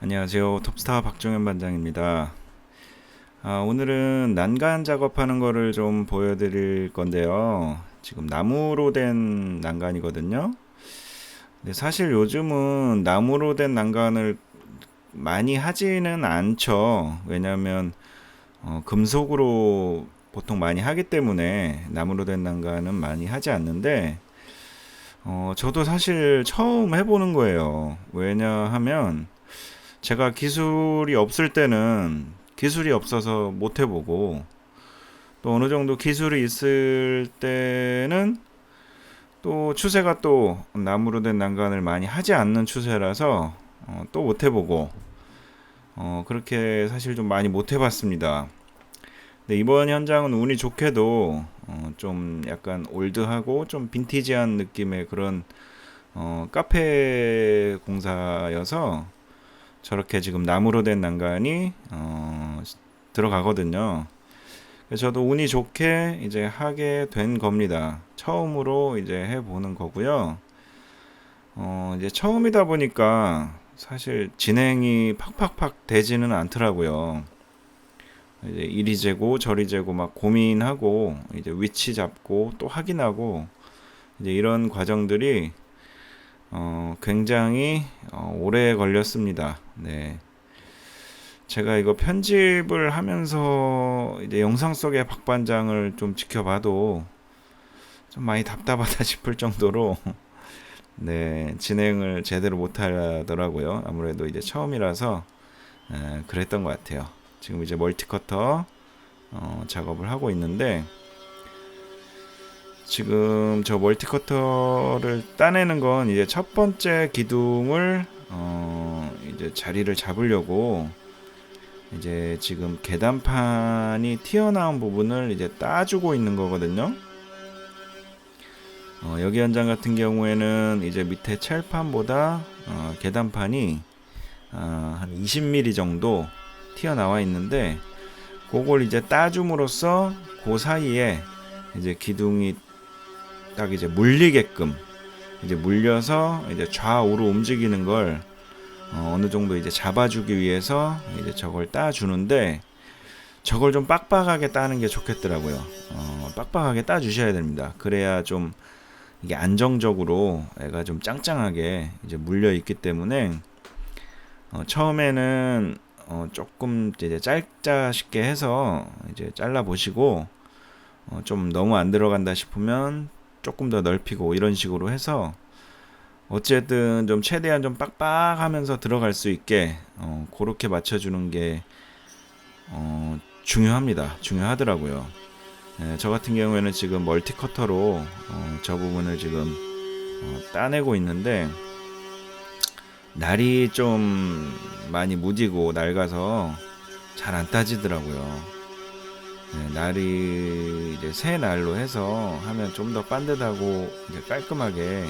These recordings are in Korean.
안녕하세요. 톱스타 박종현 반장입니다. 오늘은 난간 작업하는 거를 좀 보여드릴 건데요. 지금 나무로 된 난간이거든요. 근데 사실 요즘은 나무로 된 난간을 많이 하지는 않죠. 왜냐하면 금속으로 보통 많이 하기 때문에 나무로 된 난간은 많이 하지 않는데 저도 사실 처음 해보는 거예요. 왜냐하면 제가 기술이 없을 때는 기술이 없어서 못 해보고, 또 어느 정도 기술이 있을 때는 또 추세가 또 나무로 된 난간을 많이 하지 않는 추세라서 또 못 해보고, 그렇게 사실 좀 많이 못 해봤습니다. 근데 이번 현장은 운이 좋게도 좀 약간 올드하고 좀 빈티지한 느낌의 그런 카페 공사여서 저렇게 지금 나무로 된 난간이 들어가거든요. 그래서 저도 운이 좋게 이제 하게 된 겁니다. 처음으로 이제 해보는 거고요. 이제 처음이다 보니까 사실 진행이 팍팍팍 되지는 않더라고요. 이제 이리 재고 저리 재고 막 고민하고 이제 위치 잡고 또 확인하고 이제 이런 과정들이 굉장히 오래 걸렸습니다. 네. 제가 이거 편집을 하면서 이제 영상 속의 박반장을 좀 지켜봐도 좀 많이 답답하다 싶을 정도로 네, 진행을 제대로 못 하더라고요. 아무래도 이제 처음이라서 그랬던 것 같아요. 지금 이제 멀티커터 작업을 하고 있는데, 지금 저 멀티커터를 따내는 건 이제 첫 번째 기둥을 이제 자리를 잡으려고 이제 지금 계단판이 튀어나온 부분을 이제 따주고 있는 거거든요. 여기 현장 같은 경우에는 이제 밑에 첼판보다 계단판이 한 20mm 정도 튀어나와 있는데, 그걸 이제 따줌으로써 그 사이에 이제 기둥이 딱 이제 물리게끔 이제 물려서 이제 좌우로 움직이는 걸 어느 정도 이제 잡아주기 위해서 이제 저걸 따주는데, 저걸 좀 빡빡하게 따는 게 좋겠더라고요. 빡빡하게 따주셔야 됩니다. 그래야 좀 이게 안정적으로 애가 좀 짱짱하게 이제 물려 있기 때문에 처음에는 조금 이제 짧자 싶게 해서 이제 잘라 보시고, 좀 너무 안 들어간다 싶으면 조금 더 넓히고 이런 식으로 해서 어쨌든 좀 최대한 좀 빡빡하면서 들어갈 수 있게 그렇게 맞춰주는 게 중요하더라고요. 저 같은 경우에는 지금 멀티커터로 저 부분을 지금 따내고 있는데, 날이 좀 많이 무디고 낡아서 잘 안 따지더라고요. 날이 이제 새 날로 해서 하면 좀 더 반듯하고 이제 깔끔하게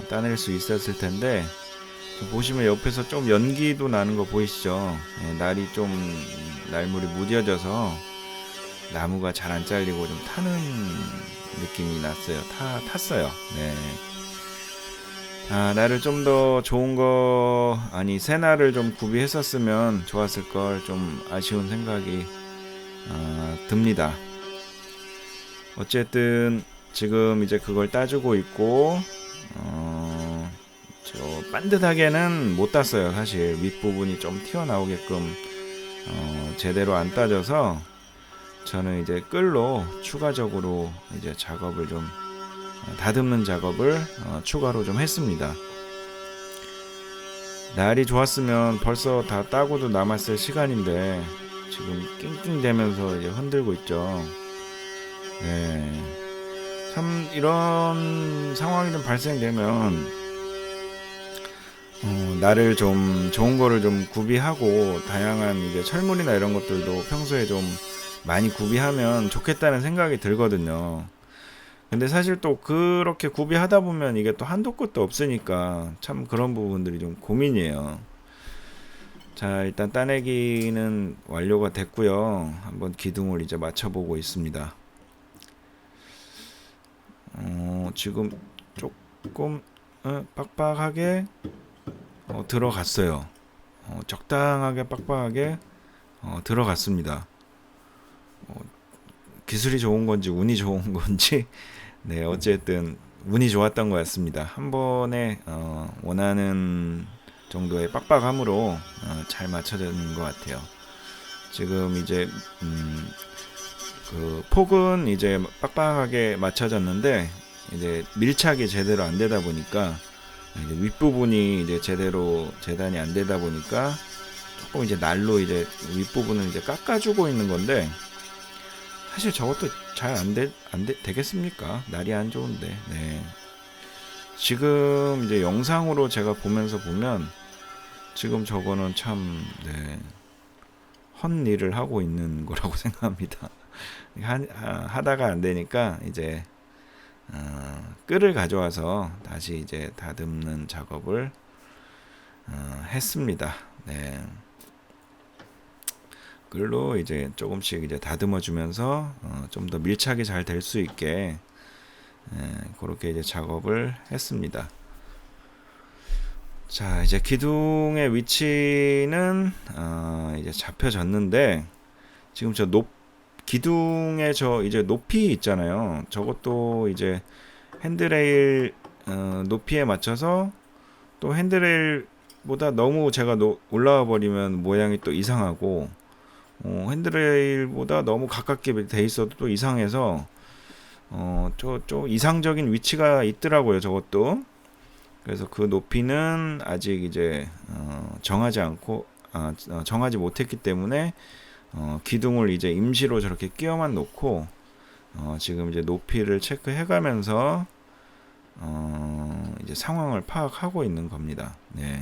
따낼 수 있었을 텐데, 보시면 옆에서 좀 연기도 나는 거 보이시죠? 날이 좀 날물이 무뎌져서 나무가 잘 안 잘리고 좀 타는 느낌이 났어요. 탔어요. 네. 날을 좀 더 좋은 거, 아니, 새 날을 좀 구비했었으면 좋았을 걸 좀 아쉬운 생각이 듭니다. 어쨌든 지금 이제 그걸 따주고 있고, 저 반듯하게는 못 땄어요. 사실 윗부분이 좀 튀어나오게끔 제대로 안 따져서 저는 이제 끌로 추가적으로 이제 작업을 좀 다듬는 작업을 추가로 좀 했습니다. 날이 좋았으면 벌써 다 따고도 남았을 시간인데 지금 낑낑대면서 이제 흔들고 있죠. 네. 참 이런 상황이 좀 발생되면 나를 좀 좋은 거를 좀 구비하고 다양한 이제 철물이나 이런 것들도 평소에 좀 많이 구비하면 좋겠다는 생각이 들거든요. 근데 사실 또 그렇게 구비하다 보면 이게 또 한도 끝도 없으니까 참 그런 부분들이 좀 고민이에요. 자, 일단 따내기는 완료가 됐고요. 한번 기둥을 이제 맞춰보고 있습니다. 지금 조금 빡빡하게 들어갔어요. 적당하게 빡빡하게 들어갔습니다. 기술이 좋은 건지 운이 좋은 건지 네, 어쨌든 운이 좋았던 것 같습니다. 한 번에 원하는 정도의 빡빡함으로 잘 맞춰지는 것 같아요. 지금 이제 그 폭은 이제 빡빡하게 맞춰졌는데 이제 밀착이 제대로 안 되다 보니까 이제 윗부분이 이제 제대로 재단이 안 되다 보니까 조금 이제 날로 이제 윗부분을 이제 깎아주고 있는 건데 사실 저것도 잘 되겠습니까? 날이 안 좋은데. 네. 지금 이제 영상으로 제가 보면서 보면 지금 저거는 참 네. 헛 일을 하고 있는 거라고 생각합니다. 하다가 안 되니까 이제 끌을 가져와서 다시 이제 다듬는 작업을 했습니다. 네. 끌로 이제 조금씩 이제 다듬어 주면서 좀 더 밀착이 잘 될 수 있게 그렇게 이제 작업을 했습니다. 자, 이제 기둥의 위치는 이제 잡혀졌는데 지금 기둥의 저 이제 높이 있잖아요. 저것도 이제 핸드레일 높이에 맞춰서 또 핸드레일보다 너무 제가 올라와 버리면 모양이 또 이상하고 핸드레일보다 너무 가깝게 돼 있어도 또 이상해서 좀 이상적인 위치가 있더라고요. 저것도. 그래서 그 높이는 아직 이제 정하지 못했기 때문에 기둥을 이제 임시로 저렇게 끼워만 놓고 지금 이제 높이를 체크해 가면서 이제 상황을 파악하고 있는 겁니다. 네.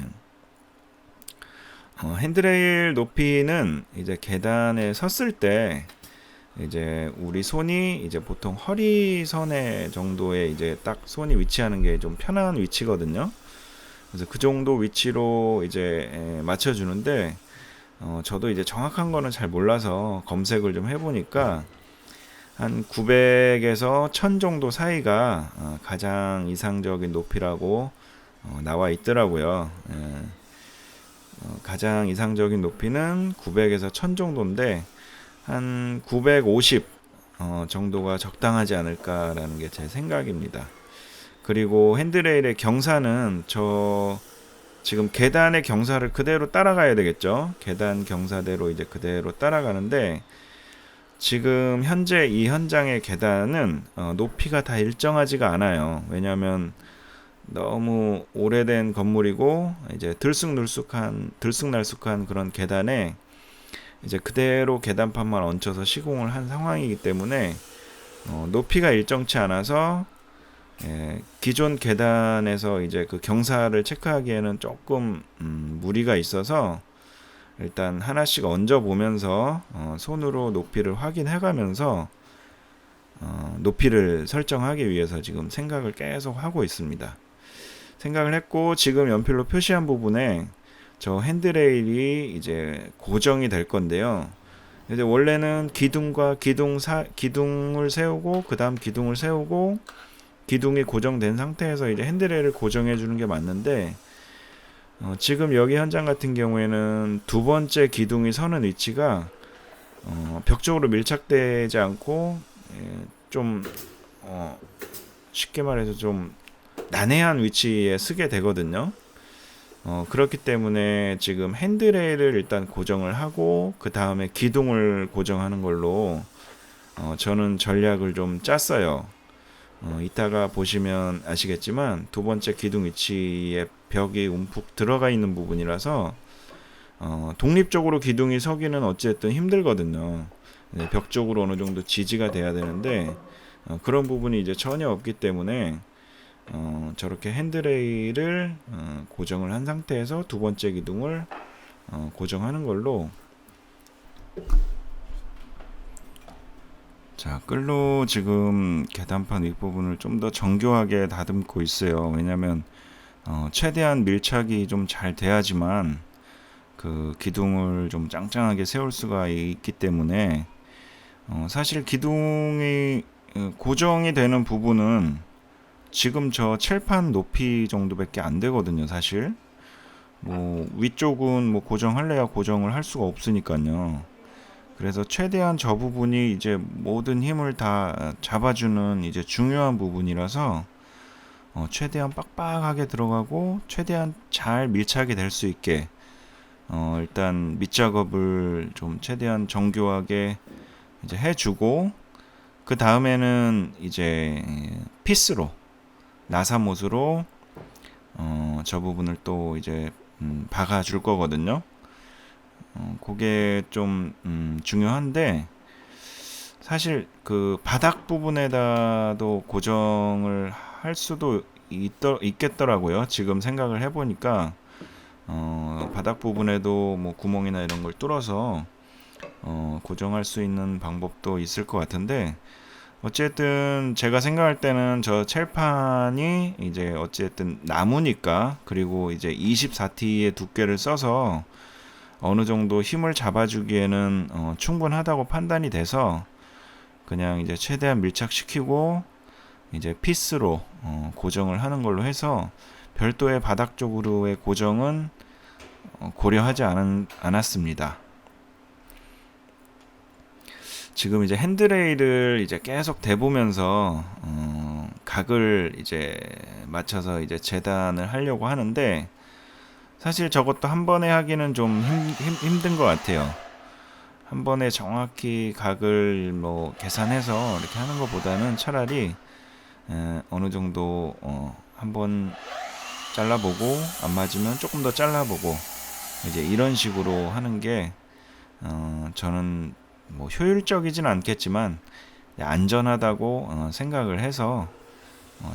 핸드레일 높이는 이제 계단에 섰을 때 이제 우리 손이 이제 보통 허리선에 정도의 이제 딱 손이 위치하는 게 좀 편한 위치거든요. 그래서 그 정도 위치로 이제 맞춰주는데 저도 이제 정확한 거는 잘 몰라서 검색을 좀 해보니까 한 900에서 1000 정도 사이가 가장 이상적인 높이라고 나와 있더라고요. 가장 이상적인 높이는 900에서 1000 정도인데 한 950 정도가 적당하지 않을까라는 게 제 생각입니다. 그리고 핸드레일의 경사는 지금 계단의 경사를 그대로 따라가야 되겠죠. 계단 경사대로 이제 그대로 따라가는데 지금 현재 이 현장의 계단은 높이가 다 일정하지가 않아요. 왜냐하면 너무 오래된 건물이고 이제 들쑥날쑥한 그런 계단에 이제 그대로 계단판만 얹혀서 시공을 한 상황이기 때문에 높이가 일정치 않아서 기존 계단에서 이제 그 경사를 체크하기에는 조금 무리가 있어서 일단 하나씩 얹어 보면서 손으로 높이를 확인해 가면서 높이를 설정하기 위해서 지금 생각을 계속 하고 있습니다. 생각을 했고 지금 연필로 표시한 부분에 저 핸드레일이 이제 고정이 될 건데요. 이제 원래는 기둥을 세우고 그 다음 기둥을 세우고 기둥이 고정된 상태에서 이제 핸드레일을 고정해 주는 게 맞는데 지금 여기 현장 같은 경우에는 두 번째 기둥이 서는 위치가 벽 쪽으로 밀착되지 않고 좀 쉽게 말해서 좀 난해한 위치에 쓰게 되거든요. 그렇기 때문에 지금 핸드레일을 일단 고정을 하고 그 다음에 기둥을 고정하는 걸로 저는 전략을 좀 짰어요. 이따가 보시면 아시겠지만 두 번째 기둥 위치에 벽이 움푹 들어가 있는 부분이라서 독립적으로 기둥이 서기는 어쨌든 힘들거든요. 벽 쪽으로 어느 정도 지지가 돼야 되는데 그런 부분이 이제 전혀 없기 때문에 저렇게 핸드레일을 고정을 한 상태에서 두 번째 기둥을 고정하는 걸로 자, 끌로 지금 계단판 윗부분을 좀 더 정교하게 다듬고 있어요. 왜냐면 최대한 밀착이 좀 잘 돼야지만 그 기둥을 좀 짱짱하게 세울 수가 있기 때문에 사실 기둥이 고정이 되는 부분은 지금 저 칠판 높이 정도밖에 안 되거든요, 사실. 뭐 위쪽은 뭐 고정할래야 고정을 할 수가 없으니까요. 그래서 최대한 저 부분이 이제 모든 힘을 다 잡아주는 이제 중요한 부분이라서 최대한 빡빡하게 들어가고 최대한 잘 밀착이 될 수 있게 일단 밑작업을 좀 최대한 정교하게 이제 해주고, 그 다음에는 이제 피스로 나사못으로 저 부분을 또 이제 박아줄 거거든요. 그게 좀 중요한데, 사실 그 바닥 부분에다도 고정을 할 수도 있겠더라고요. 지금 생각을 해보니까 바닥 부분에도 뭐 구멍이나 이런 걸 뚫어서 고정할 수 있는 방법도 있을 것 같은데, 어쨌든 제가 생각할 때는 저 첼판이 이제 어쨌든 나무니까, 그리고 이제 24T의 두께를 써서 어느 정도 힘을 잡아주기에는 충분하다고 판단이 돼서 그냥 이제 최대한 밀착시키고 이제 피스로 고정을 하는 걸로 해서 별도의 바닥 쪽으로의 고정은 고려하지 않았습니다. 지금 이제 핸드레일을 이제 계속 대보면서 각을 이제 맞춰서 이제 재단을 하려고 하는데, 사실 저것도 한 번에 하기는 좀 힘든 것 같아요. 한 번에 정확히 각을 뭐 계산해서 이렇게 하는 것보다는 차라리 어느 정도 한번 잘라보고 안 맞으면 조금 더 잘라보고 이제 이런 식으로 하는 게 저는 뭐 효율적이진 않겠지만 안전하다고 생각을 해서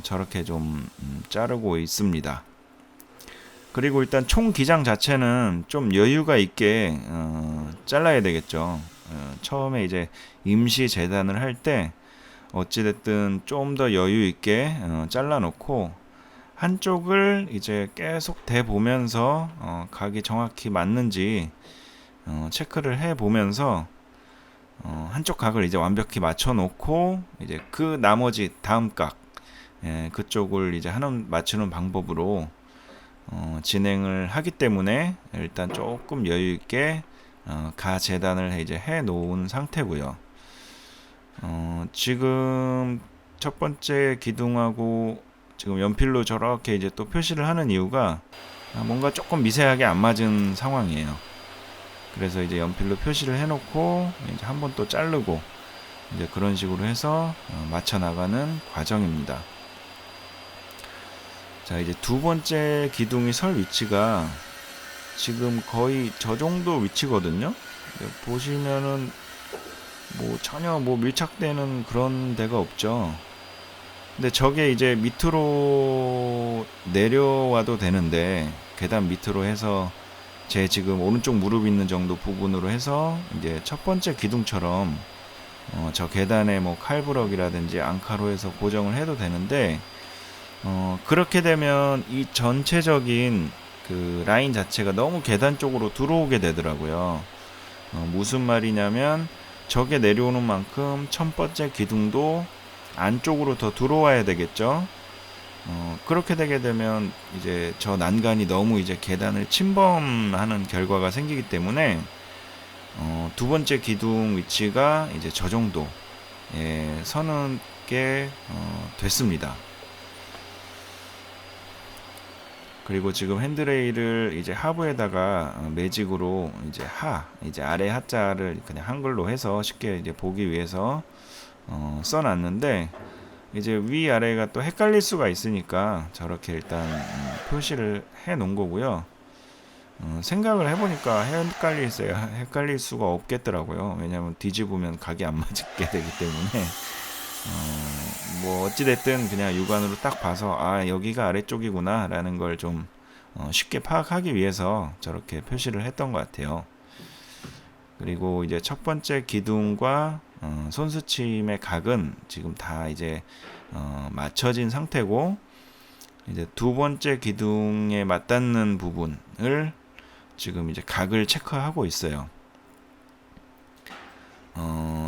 저렇게 좀 자르고 있습니다. 그리고 일단 총 기장 자체는 좀 여유가 있게 잘라야 되겠죠. 처음에 이제 임시 재단을 할 때 어찌됐든 좀 더 여유 있게 잘라 놓고 한쪽을 이제 계속 대보면서 각이 정확히 맞는지 체크를 해 보면서 한쪽 각을 이제 완벽히 맞춰 놓고 이제 그 나머지 다음 각, 그쪽을 이제 맞추는 방법으로 진행을 하기 때문에 일단 조금 여유 있게 가 재단을 이제 해 놓은 상태고요. 지금 첫 번째 기둥하고 지금 연필로 저렇게 이제 또 표시를 하는 이유가 뭔가 조금 미세하게 안 맞은 상황이에요. 그래서 이제 연필로 표시를 해놓고 이제 한 번 또 자르고 이제 그런 식으로 해서 맞춰 나가는 과정입니다. 자, 이제 두 번째 기둥이 설 위치가 지금 거의 저 정도 위치거든요. 보시면은 뭐 전혀 뭐 밀착되는 그런 데가 없죠. 근데 저게 이제 밑으로 내려와도 되는데, 계단 밑으로 해서 제 지금 오른쪽 무릎 있는 정도 부분으로 해서 이제 첫 번째 기둥처럼 저 계단에 뭐 칼부럭이라든지 앙카로 해서 고정을 해도 되는데, 그렇게 되면 이 전체적인 그 라인 자체가 너무 계단 쪽으로 들어오게 되더라고요. 무슨 말이냐면 저게 내려오는 만큼 첫 번째 기둥도 안쪽으로 더 들어와야 되겠죠. 그렇게 되게 되면 이제 저 난간이 너무 이제 계단을 침범하는 결과가 생기기 때문에 두 번째 기둥 위치가 이제 저 정도 서는 게 됐습니다. 그리고 지금 핸드레일을 이제 하부에다가 매직으로 이제 아래 하자를 그냥 한글로 해서 쉽게 이제 보기 위해서 써놨는데, 이제 위 아래가 또 헷갈릴 수가 있으니까 저렇게 일단 표시를 해 놓은 거고요. 생각을 해보니까 헷갈릴 수가 없겠더라고요. 왜냐하면 뒤집으면 각이 안 맞게 되기 때문에 뭐 어찌됐든 그냥 육안으로 딱 봐서 여기가 아래쪽이구나 라는 걸 좀 쉽게 파악하기 위해서 저렇게 표시를 했던 것 같아요. 그리고 이제 첫 번째 기둥과 손수침의 각은 지금 다 이제 맞춰진 상태고, 이제 두 번째 기둥에 맞닿는 부분을 지금 이제 각을 체크하고 있어요.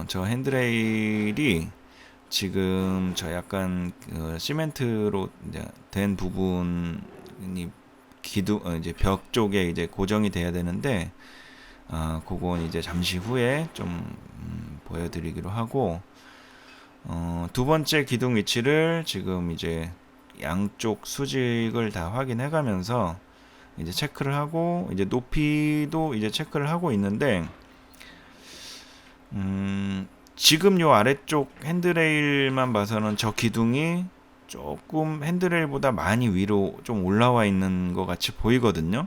저 핸드레일이 지금 저 약간 시멘트로 이제 된 부분이 기둥 이제 벽 쪽에 이제 고정이 돼야 되는데 그건 이제 잠시 후에 좀 보여드리기로 하고 두 번째 기둥 위치를 지금 이제 양쪽 수직을 다 확인해 가면서 이제 체크를 하고 이제 높이도 이제 체크를 하고 있는데 지금 요 아래쪽 핸드레일만 봐서는 저 기둥이 조금 핸드레일보다 많이 위로 좀 올라와 있는 것 같이 보이거든요.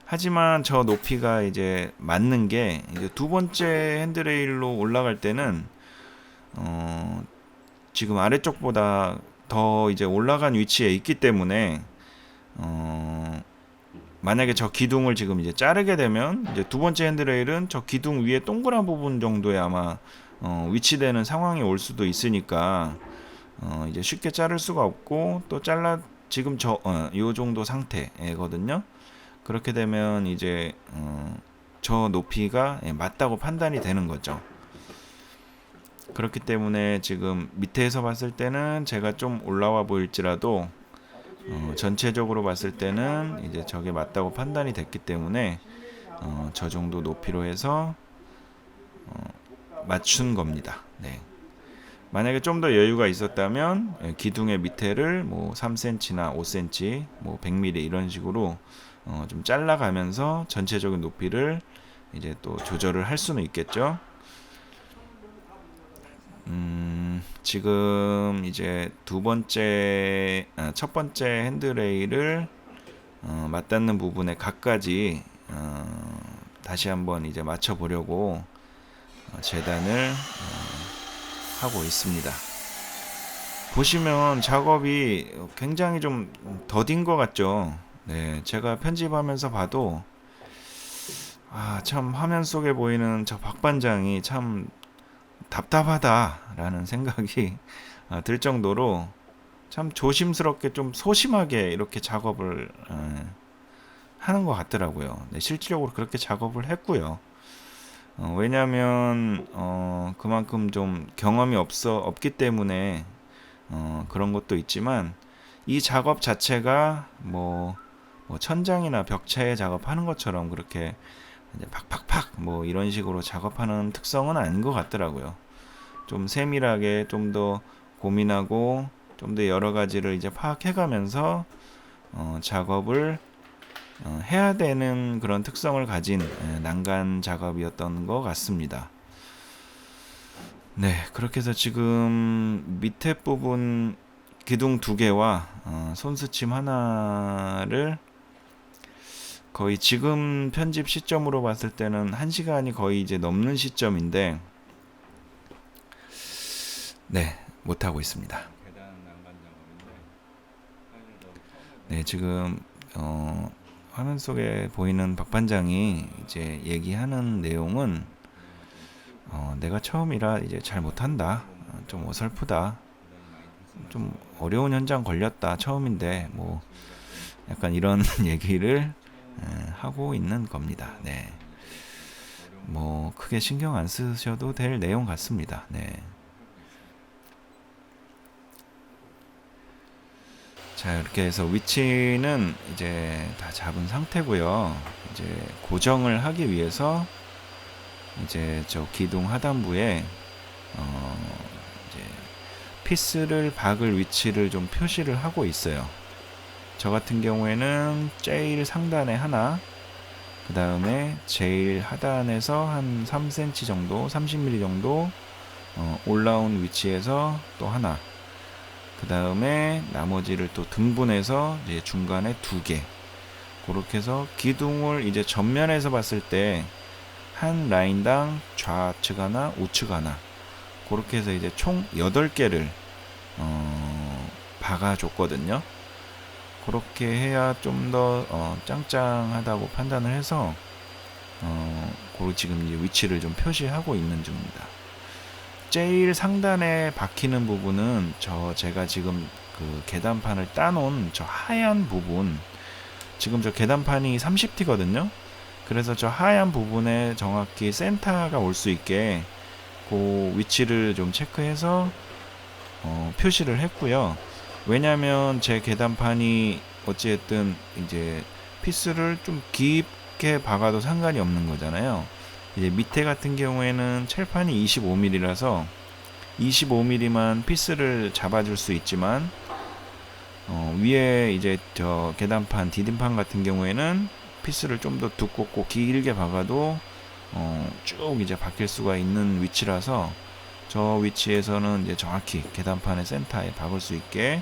하지만 저 높이가 이제 맞는 게 이제 두 번째 핸드레일로 올라갈 때는 지금 아래쪽보다 더 이제 올라간 위치에 있기 때문에 만약에 저 기둥을 지금 이제 자르게 되면 이제 두 번째 핸드레일은 저 기둥 위에 동그란 부분 정도에 아마 위치되는 상황이 올 수도 있으니까 이제 쉽게 자를 수가 없고 또 지금 요 정도 상태거든요. 그렇게 되면 이제 저 높이가 맞다고 판단이 되는 거죠. 그렇기 때문에 지금 밑에서 봤을 때는 제가 좀 올라와 보일지라도 전체적으로 봤을 때는 이제 저게 맞다고 판단이 됐기 때문에 저 정도 높이로 해서 맞춘 겁니다. 네. 만약에 좀 더 여유가 있었다면 기둥의 밑에를 뭐 3cm나 5cm, 뭐 100mm 이런 식으로 좀 잘라가면서 전체적인 높이를 이제 또 조절을 할 수는 있겠죠. 지금 이제 첫 번째 핸드레일을 맞닿는 부분에 각가지 다시 한번 이제 맞춰 보려고 재단을 하고 있습니다. 보시면 작업이 굉장히 좀 더딘 것 같죠. 네, 제가 편집하면서 봐도 참 화면 속에 보이는 저 박반장이 참 답답하다라는 생각이 들 정도로 참 조심스럽게 좀 소심하게 이렇게 작업을 하는 것 같더라고요. 네, 실질적으로 그렇게 작업을 했고요. 왜냐하면 그만큼 좀 경험이 없기 때문에 그런 것도 있지만 이 작업 자체가 뭐 천장이나 벽체에 작업하는 것처럼 그렇게 이제 팍팍팍 뭐 이런 식으로 작업하는 특성은 아닌 것 같더라고요. 좀 세밀하게 좀 더 고민하고 좀 더 여러 가지를 이제 파악해가면서 작업을 해야 되는 그런 특성을 가진 난간 작업이었던 것 같습니다. 네, 그렇게 해서 지금 밑에 부분 기둥 2개와 손수침 하나를 거의 지금 편집 시점으로 봤을 때는 1시간이 거의 이제 넘는 시점인데 네, 못하고 있습니다. 네, 지금 화면 속에 보이는 박반장이 이제 얘기하는 내용은 내가 처음이라 이제 잘 못한다, 좀 어설프다, 좀 어려운 현장 걸렸다, 처음인데 뭐 약간 이런 얘기를 하고 있는 겁니다. 네, 뭐 크게 신경 안 쓰셔도 될 내용 같습니다. 네. 자, 이렇게 해서 위치는 이제 다 잡은 상태고요. 이제 고정을 하기 위해서 이제 저 기둥 하단부에 이제 피스를 박을 위치를 좀 표시를 하고 있어요. 저 같은 경우에는 제일 상단에 하나, 그 다음에 제일 하단에서 한 3cm 정도, 30mm 정도 올라온 위치에서 또 하나, 그 다음에 나머지를 또 등분해서 이제 중간에 2개, 그렇게 해서 기둥을 이제 전면에서 봤을 때 한 라인당 좌측 하나, 우측 하나, 그렇게 해서 이제 총 8개를 박아줬거든요. 그렇게 해야 좀 더 짱짱하다고 판단을 해서 그리고 지금 이제 위치를 좀 표시하고 있는 중입니다. 제일 상단에 박히는 부분은 제가 지금 그 계단판을 따놓은 저 하얀 부분, 지금 저 계단판이 30T거든요. 그래서 저 하얀 부분에 정확히 센터가 올 수 있게 그 위치를 좀 체크해서 표시를 했고요. 왜냐면 제 계단판이 어찌됐든 이제 피스를 좀 깊게 박아도 상관이 없는 거잖아요. 이제 밑에 같은 경우에는 첼판이 25mm라서 25mm만 피스를 잡아줄 수 있지만 위에 이제 저 계단판 디딤판 같은 경우에는 피스를 좀 더 두껍고 길게 박아도 쭉 이제 박힐 수가 있는 위치라서 저 위치에서는 이제 정확히 계단판의 센터에 박을 수 있게,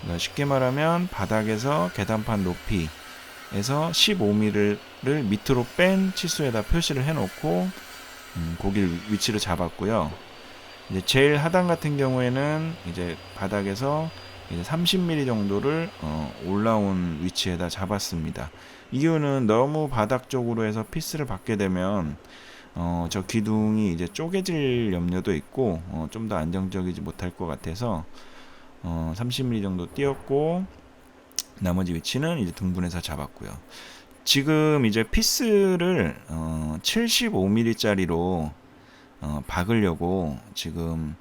그러니까 쉽게 말하면 바닥에서 계단판 높이에서 15mm를 밑으로 뺀 치수에다 표시를 해놓고 거길 위치를 잡았고요. 이제 제일 하단 같은 경우에는 이제 바닥에서 이제 30mm 정도를 올라온 위치에다 잡았습니다. 이유는 너무 바닥 쪽으로 해서 피스를 받게 되면 저 기둥이 이제 쪼개질 염려도 있고 좀 더 안정적이지 못할 것 같아서 30mm 정도 띄었고, 나머지 위치는 이제 등분해서 잡았고요. 지금 이제 피스를 75mm 짜리로 박으려고 지금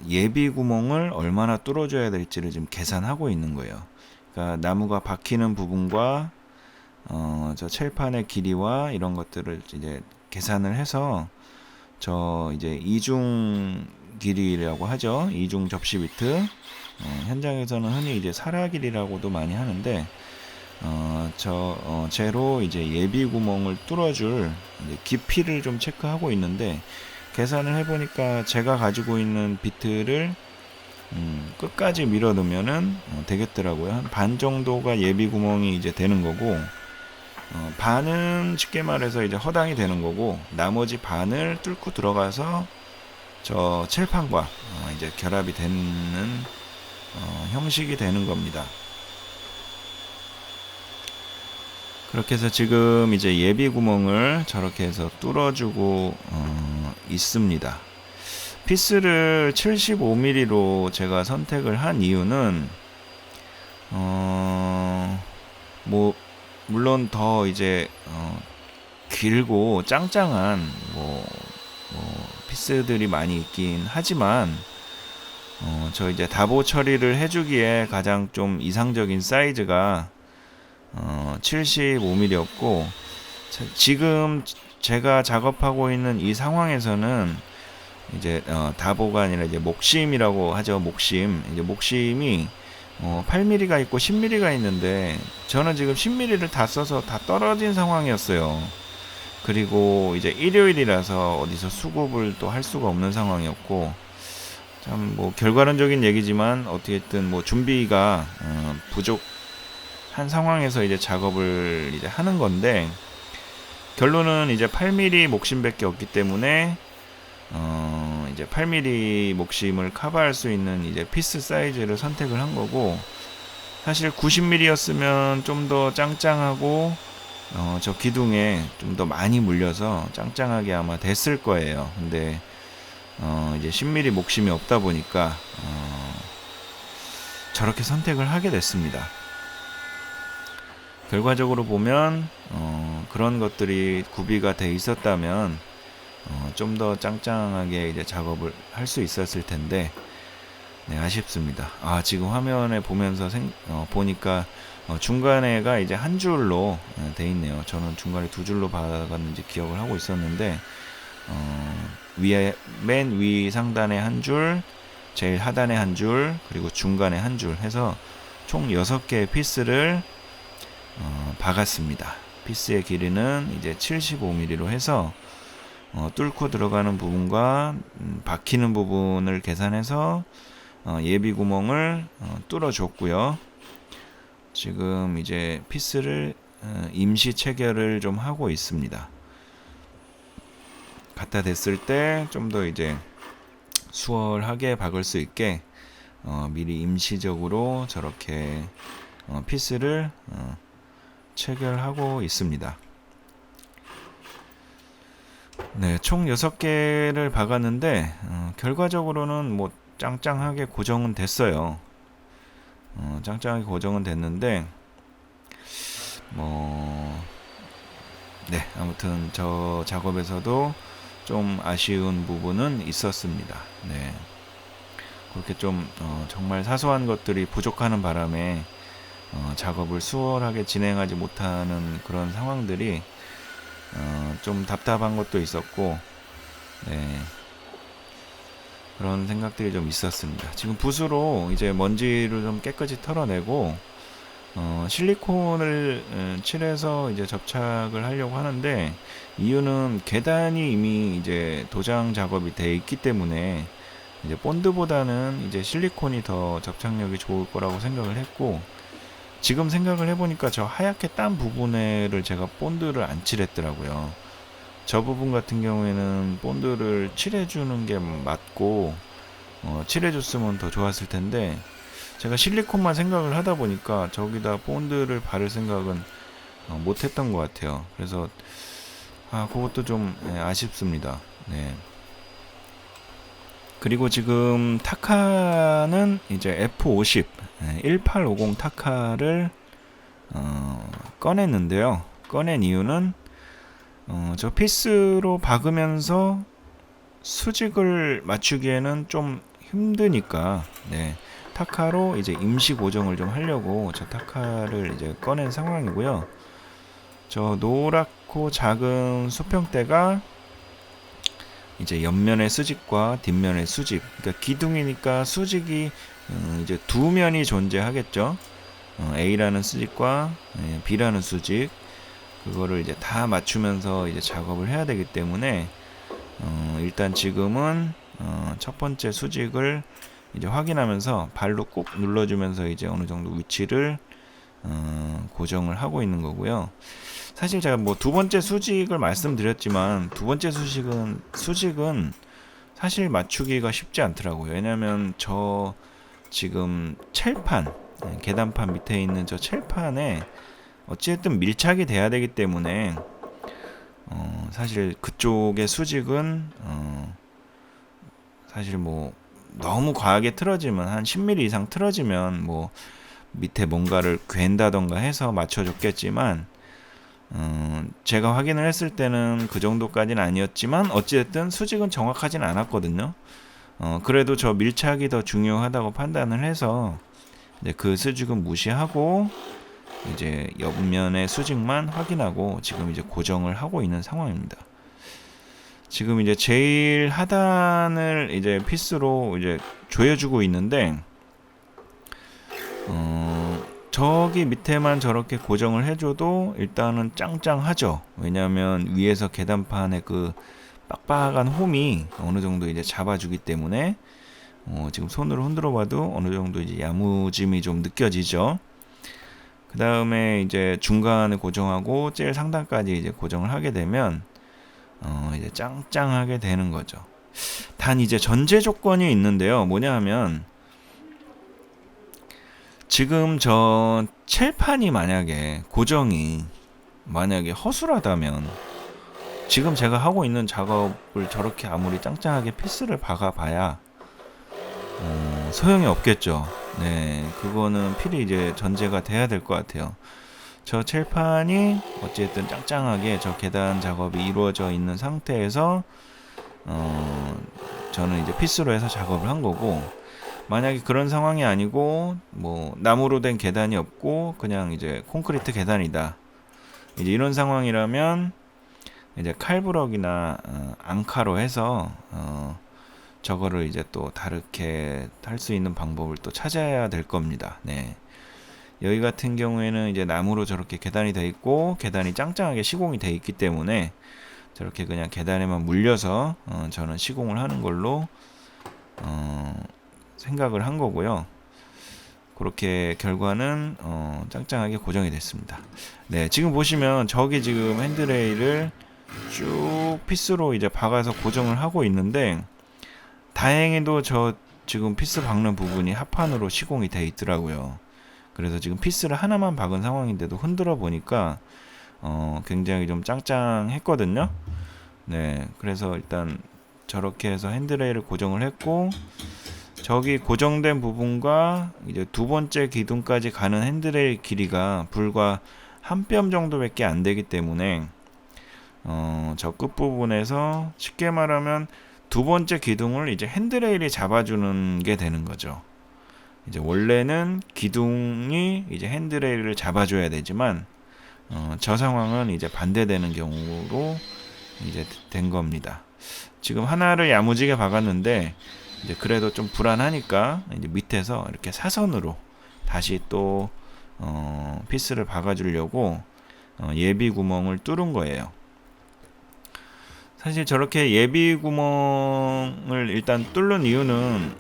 예비 구멍을 얼마나 뚫어줘야 될지를 지금 계산하고 있는 거예요. 그러니까 나무가 박히는 부분과 저 첼판의 길이와 이런 것들을 이제 계산을 해서 저 이제 이중 길이라고 하죠. 이중 접시 비트. 현장에서는 흔히 이제 사라 길이라고도 많이 하는데 제로 이제 예비 구멍을 뚫어줄 이제 깊이를 좀 체크하고 있는데, 계산을 해보니까 제가 가지고 있는 비트를 끝까지 밀어 넣으면은 되겠더라고요. 한 반 정도가 예비 구멍이 이제 되는 거고, 반은 쉽게 말해서 이제 허당이 되는 거고, 나머지 반을 뚫고 들어가서 저 칠판과 이제 결합이 되는 형식이 되는 겁니다. 그렇게 해서 지금 이제 예비 구멍을 저렇게 해서 뚫어주고 있습니다. 피스를 75mm로 제가 선택을 한 이유는 뭐 물론 더 이제 길고 짱짱한 뭐 피스들이 많이 있긴 하지만 저 이제 다보 처리를 해주기에 가장 좀 이상적인 사이즈가 75mm였고, 지금 제가 작업하고 있는 이 상황에서는 이제 다보가 아니라 이제 목심이라고 하죠. 목심. 이제 목심이 8mm가 있고 10mm가 있는데, 저는 지금 10mm를 다 써서 다 떨어진 상황이었어요. 그리고 이제 일요일이라서 어디서 수급을 또 할 수가 없는 상황이었고, 참 뭐 결과론적인 얘기지만 어떻게든 뭐 준비가 부족한 상황에서 이제 작업을 이제 하는 건데, 결론은 이제 8mm 목심밖에 없기 때문에 이제 8mm 목심을 커버할 수 있는 이제 피스 사이즈를 선택을 한 거고, 사실 90mm였으면 좀 더 짱짱하고 저 기둥에 좀 더 많이 물려서 짱짱하게 아마 됐을 거예요. 근데 이제 10mm 목심이 없다 보니까 저렇게 선택을 하게 됐습니다. 결과적으로 보면 그런 것들이 구비가 돼 있었다면 좀 더 짱짱하게 이제 작업을 할 수 있었을 텐데, 네, 아쉽습니다. 지금 화면에 보면서 보니까 중간에가 이제 한 줄로 돼 있네요. 저는 중간에 두 줄로 박았는지 기억을 하고 있었는데, 위에 맨 위 상단에 한 줄, 제일 하단에 한 줄, 그리고 중간에 한 줄 해서 총 6개의 피스를 박았습니다. 피스의 길이는 이제 75mm로 해서 뚫고 들어가는 부분과 박히는 부분을 계산해서 예비 구멍을 뚫어줬고요. 지금 이제 피스를 임시 체결을 좀 하고 있습니다. 갖다 댔을 때 좀 더 이제 수월하게 박을 수 있게 미리 임시적으로 저렇게 피스를 체결하고 있습니다. 네, 총 6개를 박았는데 결과적으로는 뭐 짱짱하게 고정은 됐어요. 짱짱하게 고정은 됐는데 네, 아무튼 저 작업에서도 좀 아쉬운 부분은 있었습니다. 네, 그렇게 좀 정말 사소한 것들이 부족하는 바람에 작업을 수월하게 진행하지 못하는 그런 상황들이 좀 답답한 것도 있었고, 네, 그런 생각들이 좀 있었습니다. 지금 붓으로 이제 먼지를 좀 깨끗이 털어내고 실리콘을 칠해서 이제 접착을 하려고 하는데, 이유는 계단이 이미 이제 도장 작업이 돼 있기 때문에 이제 본드보다는 이제 실리콘이 더 접착력이 좋을 거라고 생각을 했고, 지금 생각을 해보니까 저 하얗게 딴 부분에를 제가 본드를 안 칠했더라고요. 저 부분 같은 경우에는 본드를 칠해주는 게 맞고, 칠해줬으면 더 좋았을 텐데, 제가 실리콘만 생각을 하다 보니까 저기다 본드를 바를 생각은 못했던 것 같아요. 그래서 그것도 좀 아쉽습니다. 네. 그리고 지금 타카는 이제 F50 1850 타카를 꺼냈는데요. 꺼낸 이유는 저 피스로 박으면서 수직을 맞추기에는 좀 힘드니까, 네, 타카로 이제 임시 고정을 좀 하려고 저 타카를 이제 꺼낸 상황이고요. 저 노랗고 작은 수평대가 이제 옆면의 수직과 뒷면의 수직, 그러니까 기둥이니까 수직이 이제 두 면이 존재하겠죠. A라는 수직과 B라는 수직, 그거를 이제 다 맞추면서 이제 작업을 해야 되기 때문에 일단 지금은 첫 번째 수직을 이제 확인하면서 발로 꾹 눌러주면서 이제 어느 정도 위치를 고정을 하고 있는 거고요. 사실 제가 뭐 두 번째 수직을 말씀드렸지만, 두 번째 수직은 사실 맞추기가 쉽지 않더라고요. 왜냐면 저 지금 첼판, 계단판 밑에 있는 저 첼판에 어찌됐든 밀착이 돼야 되기 때문에 사실 그쪽의 수직은 사실 뭐 너무 과하게 틀어지면, 한 10mm 이상 틀어지면 뭐 밑에 뭔가를 괜다던가 해서 맞춰줬겠지만, 제가 확인을 했을 때는 그 정도까지는 아니었지만 어찌됐든 수직은 정확하진 않았거든요. 그래도 저 밀착이 더 중요하다고 판단을 해서 이제 그 수직은 무시하고 이제 옆면의 수직만 확인하고 지금 이제 고정을 하고 있는 상황입니다. 지금 이제 제일 하단을 이제 피스로 이제 조여주고 있는데, 저기 밑에만 저렇게 고정을 해줘도 일단은 짱짱하죠. 왜냐하면 위에서 계단판에 그 빡빡한 홈이 어느 정도 이제 잡아주기 때문에 지금 손으로 흔들어 봐도 어느 정도 이제 야무짐이 좀 느껴지죠. 그 다음에 이제 중간에 고정하고 제일 상단까지 이제 고정을 하게 되면 이제 짱짱하게 되는 거죠. 단 이제 전제 조건이 있는데요. 뭐냐 하면, 지금 저 첼판이 만약에 고정이 만약에 허술하다면 지금 제가 하고 있는 작업을 저렇게 아무리 짱짱하게 피스를 박아봐야 소용이 없겠죠. 네, 그거는 필히 이제 전제가 돼야 될 것 같아요. 저 첼판이 어쨌든 짱짱하게 저 계단 작업이 이루어져 있는 상태에서 저는 이제 피스로 해서 작업을 한 거고, 만약에 그런 상황이 아니고 뭐 나무로 된 계단이 없고 그냥 이제 콘크리트 계단이다, 이제 이런 상황이라면 이제 칼부럭이나 앙카로 해서 저거를 이제 또 다르게 할 수 있는 방법을 또 찾아야 될 겁니다. 네. 여기 같은 경우에는 이제 나무로 저렇게 계단이 돼 있고 계단이 짱짱하게 시공이 돼 있기 때문에 저렇게 그냥 계단에만 물려서 저는 시공을 하는 걸로 생각을 한 거고요. 그렇게 결과는 짱짱하게 고정이 됐습니다. 네, 지금 보시면 저기 지금 핸드레일을 쭉 피스로 이제 박아서 고정을 하고 있는데, 다행히도 저 지금 피스 박는 부분이 합판으로 시공이 돼 있더라고요. 그래서 지금 피스를 하나만 박은 상황인데도 흔들어 보니까 굉장히 좀 짱짱했거든요. 네, 그래서 일단 저렇게 해서 핸드레일을 고정을 했고, 저기 고정된 부분과 이제 두 번째 기둥까지 가는 핸드레일 길이가 불과 한 뼘 정도밖에 안 되기 때문에 저 끝부분에서 쉽게 말하면 두 번째 기둥을 이제 핸드레일이 잡아주는 게 되는 거죠. 이제 원래는 기둥이 이제 핸드레일을 잡아줘야 되지만 저 상황은 이제 반대되는 경우로 이제 된 겁니다. 지금 하나를 야무지게 박았는데 이제 그래도 좀 불안하니까 이제 밑에서 이렇게 사선으로 다시 또 피스를 박아주려고 예비 구멍을 뚫은 거예요. 사실 저렇게 예비 구멍을 일단 뚫는 이유는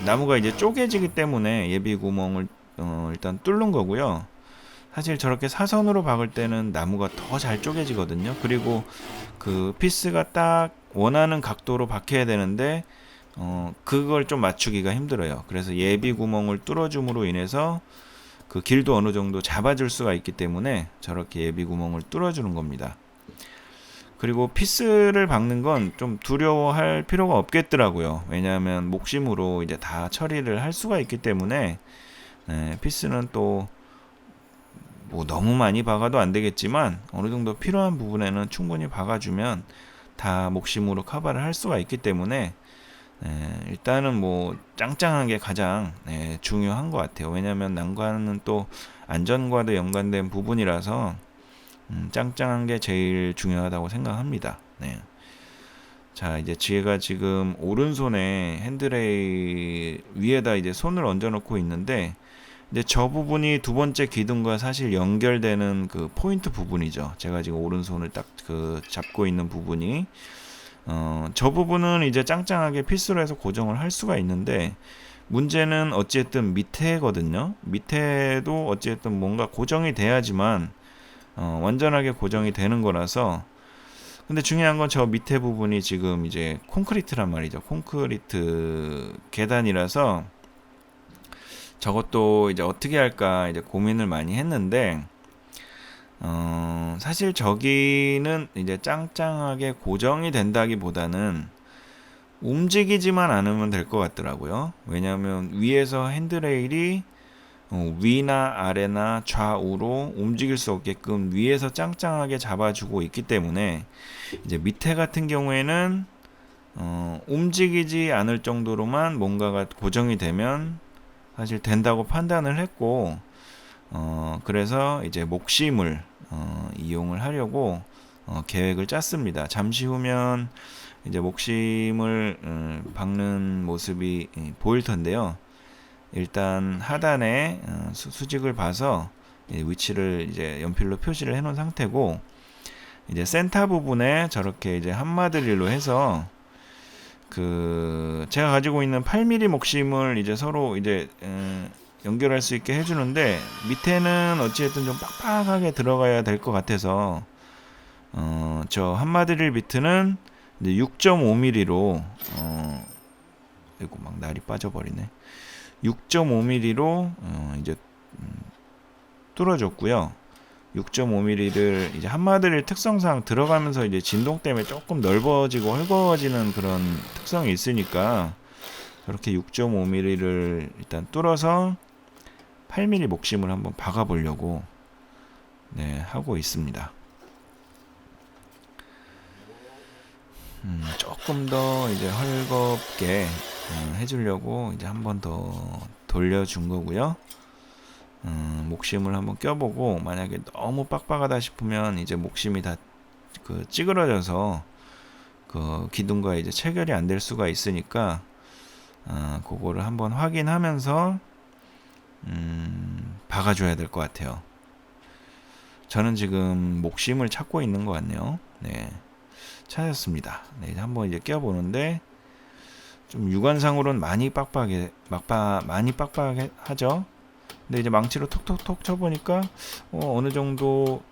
나무가 이제 쪼개지기 때문에 예비 구멍을 일단 뚫는 거고요. 사실 저렇게 사선으로 박을 때는 나무가 더 잘 쪼개지거든요. 그리고 그 피스가 딱 원하는 각도로 박혀야 되는데 그걸 좀 맞추기가 힘들어요. 그래서 예비 구멍을 뚫어줌으로 인해서 그 길도 어느 정도 잡아줄 수가 있기 때문에 저렇게 예비 구멍을 뚫어주는 겁니다. 그리고 피스를 박는 건 좀 두려워할 필요가 없겠더라고요. 왜냐하면 목심으로 이제 다 처리를 할 수가 있기 때문에 피스는 또 뭐 너무 많이 박아도 안 되겠지만 어느 정도 필요한 부분에는 충분히 박아주면 다 목심으로 커버를 할 수가 있기 때문에 일단은 뭐 짱짱한 게 가장 중요한 것 같아요. 왜냐하면 난관은 또 안전과도 연관된 부분이라서 짱짱한 게 제일 중요하다고 생각합니다. 네. 자, 이제 제가 지금 오른손에 핸드레일 위에다 이제 손을 얹어 놓고 있는데 이제 저 부분이 두 번째 기둥과 사실 연결되는 그 포인트 부분이죠. 제가 지금 오른손을 딱 그 잡고 있는 부분이 저 부분은 이제 짱짱하게 필수로 해서 고정을 할 수가 있는데 문제는 어찌됐든 밑에거든요. 밑에도 어찌됐든 뭔가 고정이 돼야지만 완전하게 고정이 되는 거라서. 근데 중요한 건 저 밑에 부분이 지금 이제 콘크리트란 말이죠. 콘크리트 계단이라서 저것도 이제 어떻게 할까 이제 고민을 많이 했는데 사실 저기는 이제 짱짱하게 고정이 된다기보다는 움직이지만 않으면 될 것 같더라고요. 왜냐하면 위에서 핸드레일이 위나 아래나 좌우로 움직일 수 없게끔 위에서 짱짱하게 잡아주고 있기 때문에 이제 밑에 같은 경우에는 움직이지 않을 정도로만 뭔가가 고정이 되면 사실 된다고 판단을 했고 그래서 이제 목심을 이용을 하려고 계획을 짰습니다. 잠시 후면 이제 목심을 박는 모습이 보일 텐데요. 일단 하단에 수직을 봐서 위치를 이제 연필로 표시를 해 놓은 상태고 이제 센터 부분에 저렇게 이제 한마드릴로 해서 그 제가 가지고 있는 8mm 목심을 이제 서로 이제 연결할 수 있게 해주는데 밑에는 어찌됐든 좀 빡빡하게 들어가야 될 것 같아서 저 한마드릴 비트는 이제 6.5mm로 이거 막 날이 빠져버리네. 6.5mm로 이제 뚫어줬고요. 6.5mm를 이제 한마드릴 특성상 들어가면서 이제 진동 때문에 조금 넓어지고 헐거워지는 그런 특성이 있으니까 이렇게 6.5mm를 일단 뚫어서 8mm 목심을 한번 박아보려고 하고 있습니다. 조금 더 이제 헐겁게 해주려고 이제 한 번 더 돌려준 거고요. 목심을 한번 껴보고 만약에 너무 빡빡하다 싶으면 이제 목심이 다 그 찌그러져서 그 기둥과 이제 체결이 안 될 수가 있으니까 그거를 한번 확인하면서 박아줘야 될 것 같아요. 저는 지금 목심을 찾고 있는 것 같네요. 네, 찾았습니다. 네, 한번 이제 껴보는데 좀 육안상으로는 많이 빡빡하게 하죠. 근데 이제 망치로 톡톡톡 쳐보니까 어느 정도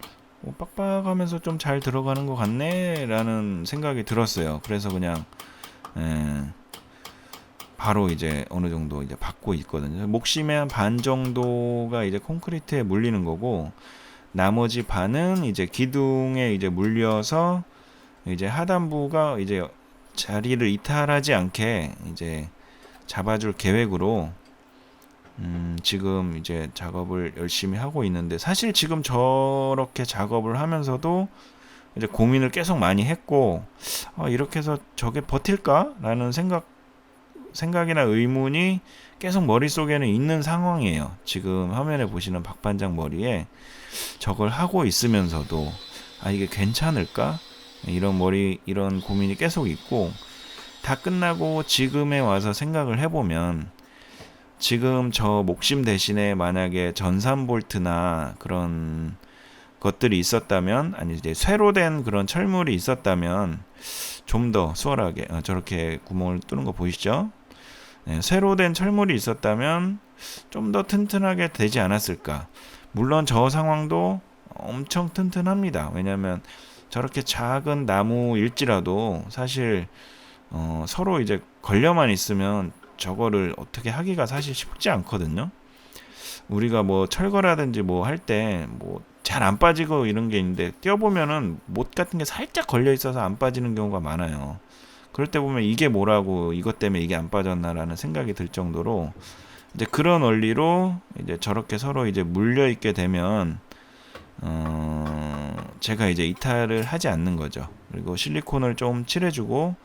빡빡하면서 좀 잘 들어가는 것 같네 라는 생각이 들었어요. 그래서 그냥 바로 이제 어느 정도 이제 박고 있거든요. 목심의 한 반 정도가 이제 콘크리트에 물리는 거고 나머지 반은 이제 기둥에 이제 물려서 이제 하단부가 이제 자리를 이탈하지 않게 이제 잡아줄 계획으로 지금 이제 작업을 열심히 하고 있는데 사실 지금 저렇게 작업을 하면서도 이제 고민을 계속 많이 했고 이렇게 해서 저게 버틸까? 라는 생각이나 의문이 계속 머릿속에는 있는 상황이에요. 지금 화면에 보시는 박반장 머리에 저걸 하고 있으면서도 아 이게 괜찮을까? 이런 고민이 계속 있고, 다 끝나고 지금에 와서 생각을 해보면 지금 저 목심 대신에 만약에 전산볼트나 그런 것들이 있었다면, 아니 이제 쇠로 된 그런 철물이 있었다면 좀 더 수월하게 저렇게 구멍을 뚫는 거 보이시죠? 네, 쇠로 된 철물이 있었다면 좀 더 튼튼하게 되지 않았을까. 물론 저 상황도 엄청 튼튼합니다. 왜냐하면 저렇게 작은 나무일지라도 사실 서로 이제 걸려만 있으면 저거를 어떻게 하기가 사실 쉽지 않거든요. 우리가 뭐 철거라든지 뭐 할 때 뭐 잘 안 빠지고 이런 게 있는데 뛰어보면은 못 같은 게 살짝 걸려 있어서 안 빠지는 경우가 많아요. 그럴 때 보면 이게 뭐라고 이것 때문에 이게 안 빠졌나라는 생각이 들 정도로 이제 그런 원리로 이제 저렇게 서로 이제 물려 있게 되면 제가 이제 이탈을 하지 않는 거죠. 그리고 실리콘을 좀 칠해주고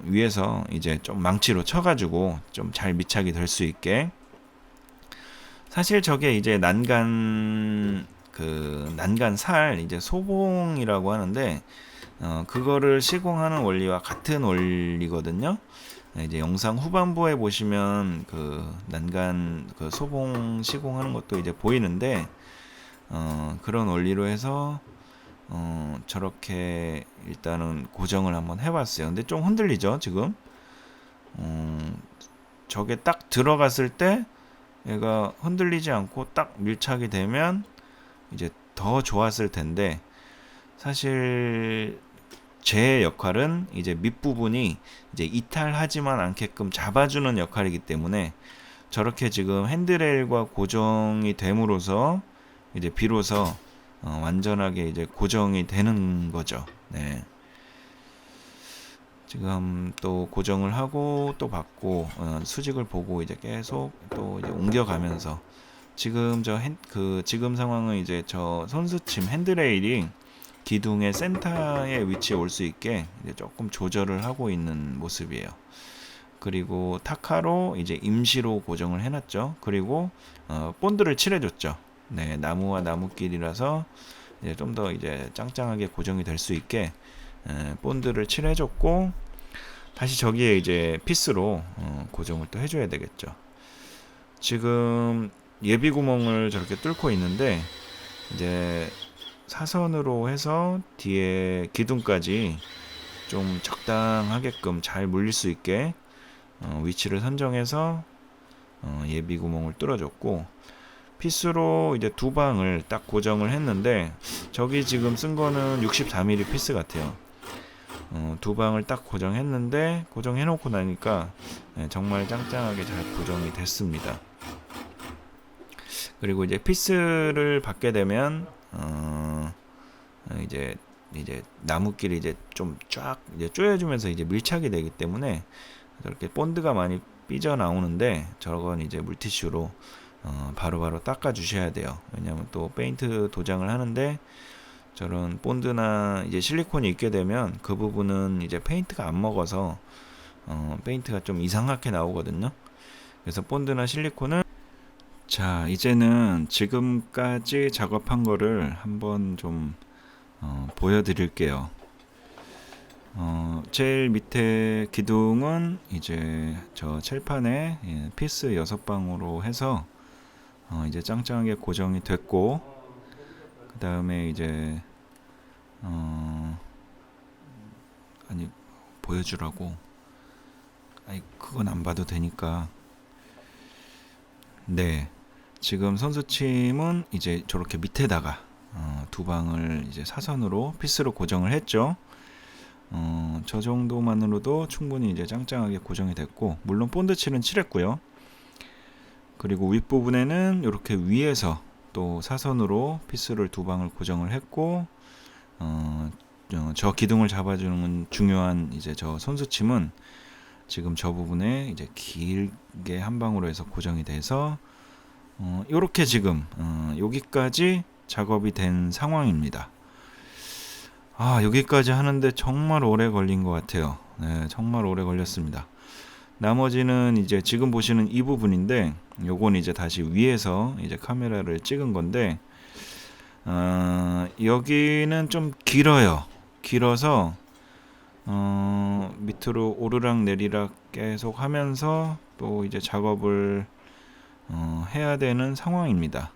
위에서 이제 좀 망치로 쳐가지고 좀 잘 밀착이 될 수 있게. 사실 저게 이제 난간 살 이제 소봉이라고 하는데 그거를 시공하는 원리와 같은 원리거든요. 이제 영상 후반부에 보시면 그 난간 그 소봉 시공하는 것도 이제 보이는데 그런 원리로 해서 저렇게 일단은 고정을 한번 해봤어요. 근데 좀 흔들리죠 지금. 저게 딱 들어갔을 때 얘가 흔들리지 않고 딱 밀착이 되면 이제 더 좋았을 텐데, 사실 제 역할은 이제 밑부분이 이제 이탈하지만 않게끔 잡아주는 역할이기 때문에 저렇게 지금 핸드레일과 고정이 됨으로써 이제 비로소 완전하게 이제 고정이 되는 거죠. 네. 지금 또 고정을 하고 또 받고 수직을 보고 이제 계속 또 이제 옮겨가면서 지금 지금 상황은 이제 저 손수침 핸드레일이 기둥의 센터에 위치해 올 수 있게 이제 조금 조절을 하고 있는 모습이에요. 그리고 타카로 이제 임시로 고정을 해놨죠. 그리고 본드를 칠해줬죠. 네, 나무와 나무끼리라서 이제 좀 더 이제 짱짱하게 고정이 될 수 있게 본드를 칠해줬고, 다시 저기에 이제 피스로 고정을 또 해줘야 되겠죠. 지금 예비 구멍을 저렇게 뚫고 있는데 이제 사선으로 해서 뒤에 기둥까지 좀 적당하게끔 잘 물릴 수 있게 위치를 선정해서 예비 구멍을 뚫어줬고, 피스로 이제 두 방을 딱 고정을 했는데 저기 지금 쓴 거는 64mm 피스 같아요. 두 방을 딱 고정했는데 고정해 놓고 나니까 정말 짱짱하게 잘 고정이 됐습니다. 그리고 이제 피스를 받게 되면 이제 나무끼리 이제 좀 쫙 이제 조여주면서 이제 밀착이 되기 때문에 저렇게 본드가 많이 삐져 나오는데 저건 이제 물티슈로 바로바로 닦아 주셔야 돼요. 왜냐하면 또 페인트 도장을 하는데 저런 본드나 이제 실리콘이 있게 되면 그 부분은 이제 페인트가 안 먹어서 페인트가 좀 이상하게 나오거든요. 그래서 본드나 실리콘은, 자 이제는 지금까지 작업한 거를 한번 좀 보여드릴게요. 제일 밑에 기둥은 이제 저 칠판에 피스 6방으로 해서 이제 짱짱하게 고정이 됐고, 그 다음에 이제 아니 보여주라고, 아니 그건 안 봐도 되니까. 네, 지금 선수침은 이제 저렇게 밑에다가 두 방을 이제 사선으로 피스로 고정을 했죠. 저 정도만으로도 충분히 이제 짱짱하게 고정이 됐고, 물론 본드 칠은 칠했고요. 그리고 윗부분에는 이렇게 위에서 또 사선으로 피스를 두 방을 고정을 했고, 저 기둥을 잡아주는 중요한 이제 저 손수침은 지금 저 부분에 이제 길게 한 방으로 해서 고정이 돼서 이렇게 지금 여기까지 작업이 된 상황입니다. 여기까지 하는데 정말 오래 걸린 것 같아요. 네, 정말 오래 걸렸습니다. 나머지는 이제 지금 보시는 이 부분인데, 요건 이제 다시 위에서 이제 카메라를 찍은 건데, 여기는 좀 길어서 밑으로 오르락 내리락 계속 하면서 또 이제 작업을 해야 되는 상황입니다.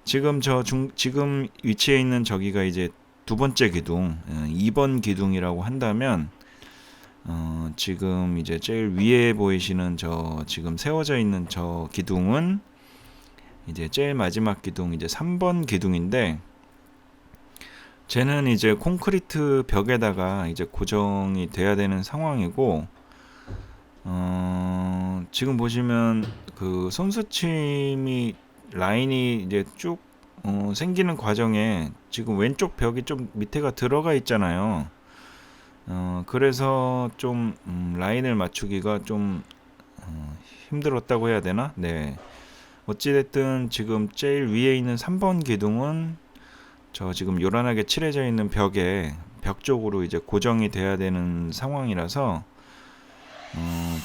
지금 지금 위치에 있는 저기가 이제 두 번째 기둥, 2번 기둥이라고 한다면, 지금 이제 제일 위에 보이시는 저 지금 세워져 있는 저 기둥은 이제 제일 마지막 기둥, 이제 3번 기둥인데, 쟤는 이제 콘크리트 벽에다가 이제 고정이 돼야 되는 상황이고, 지금 보시면 그 손수침이 라인이 이제 쭉 생기는 과정에 지금 왼쪽 벽이 좀 밑에가 들어가 있잖아요. 그래서 좀 라인을 맞추기가 좀 힘들었다고 해야 되나? 네. 어찌됐든 지금 제일 위에 있는 3번 기둥은 저 지금 요란하게 칠해져 있는 벽 쪽으로 이제 고정이 돼야 되는 상황이라서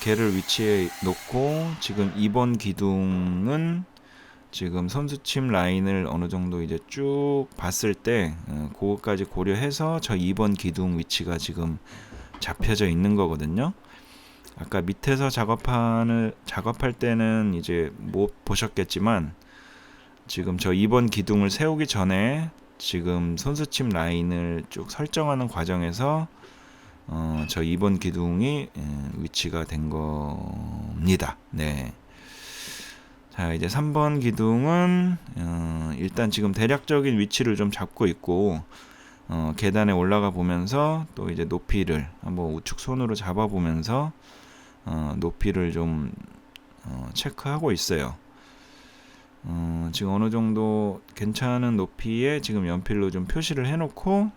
걔를 위치에 놓고, 지금 2번 기둥은 지금 선수침 라인을 어느 정도 이제 쭉 봤을 때 그것까지 고려해서 저 2번 기둥 위치가 지금 잡혀져 있는 거거든요. 아까 밑에서 작업할 때는 이제 못 보셨겠지만, 지금 저 2번 기둥을 세우기 전에 지금 손수침 라인을 쭉 설정하는 과정에서 저 2번 기둥이 위치가 된 겁니다. 네. 자, 이제 3번 기둥은 일단 지금 대략적인 위치를 좀 잡고 있고, 계단에 올라가 보면서 또 이제 높이를 한번 우측 손으로 잡아 보면서 높이를 좀 체크하고 있어요. 지금 어느 정도 괜찮은 높이에 지금 연필로 좀 표시를 해놓고,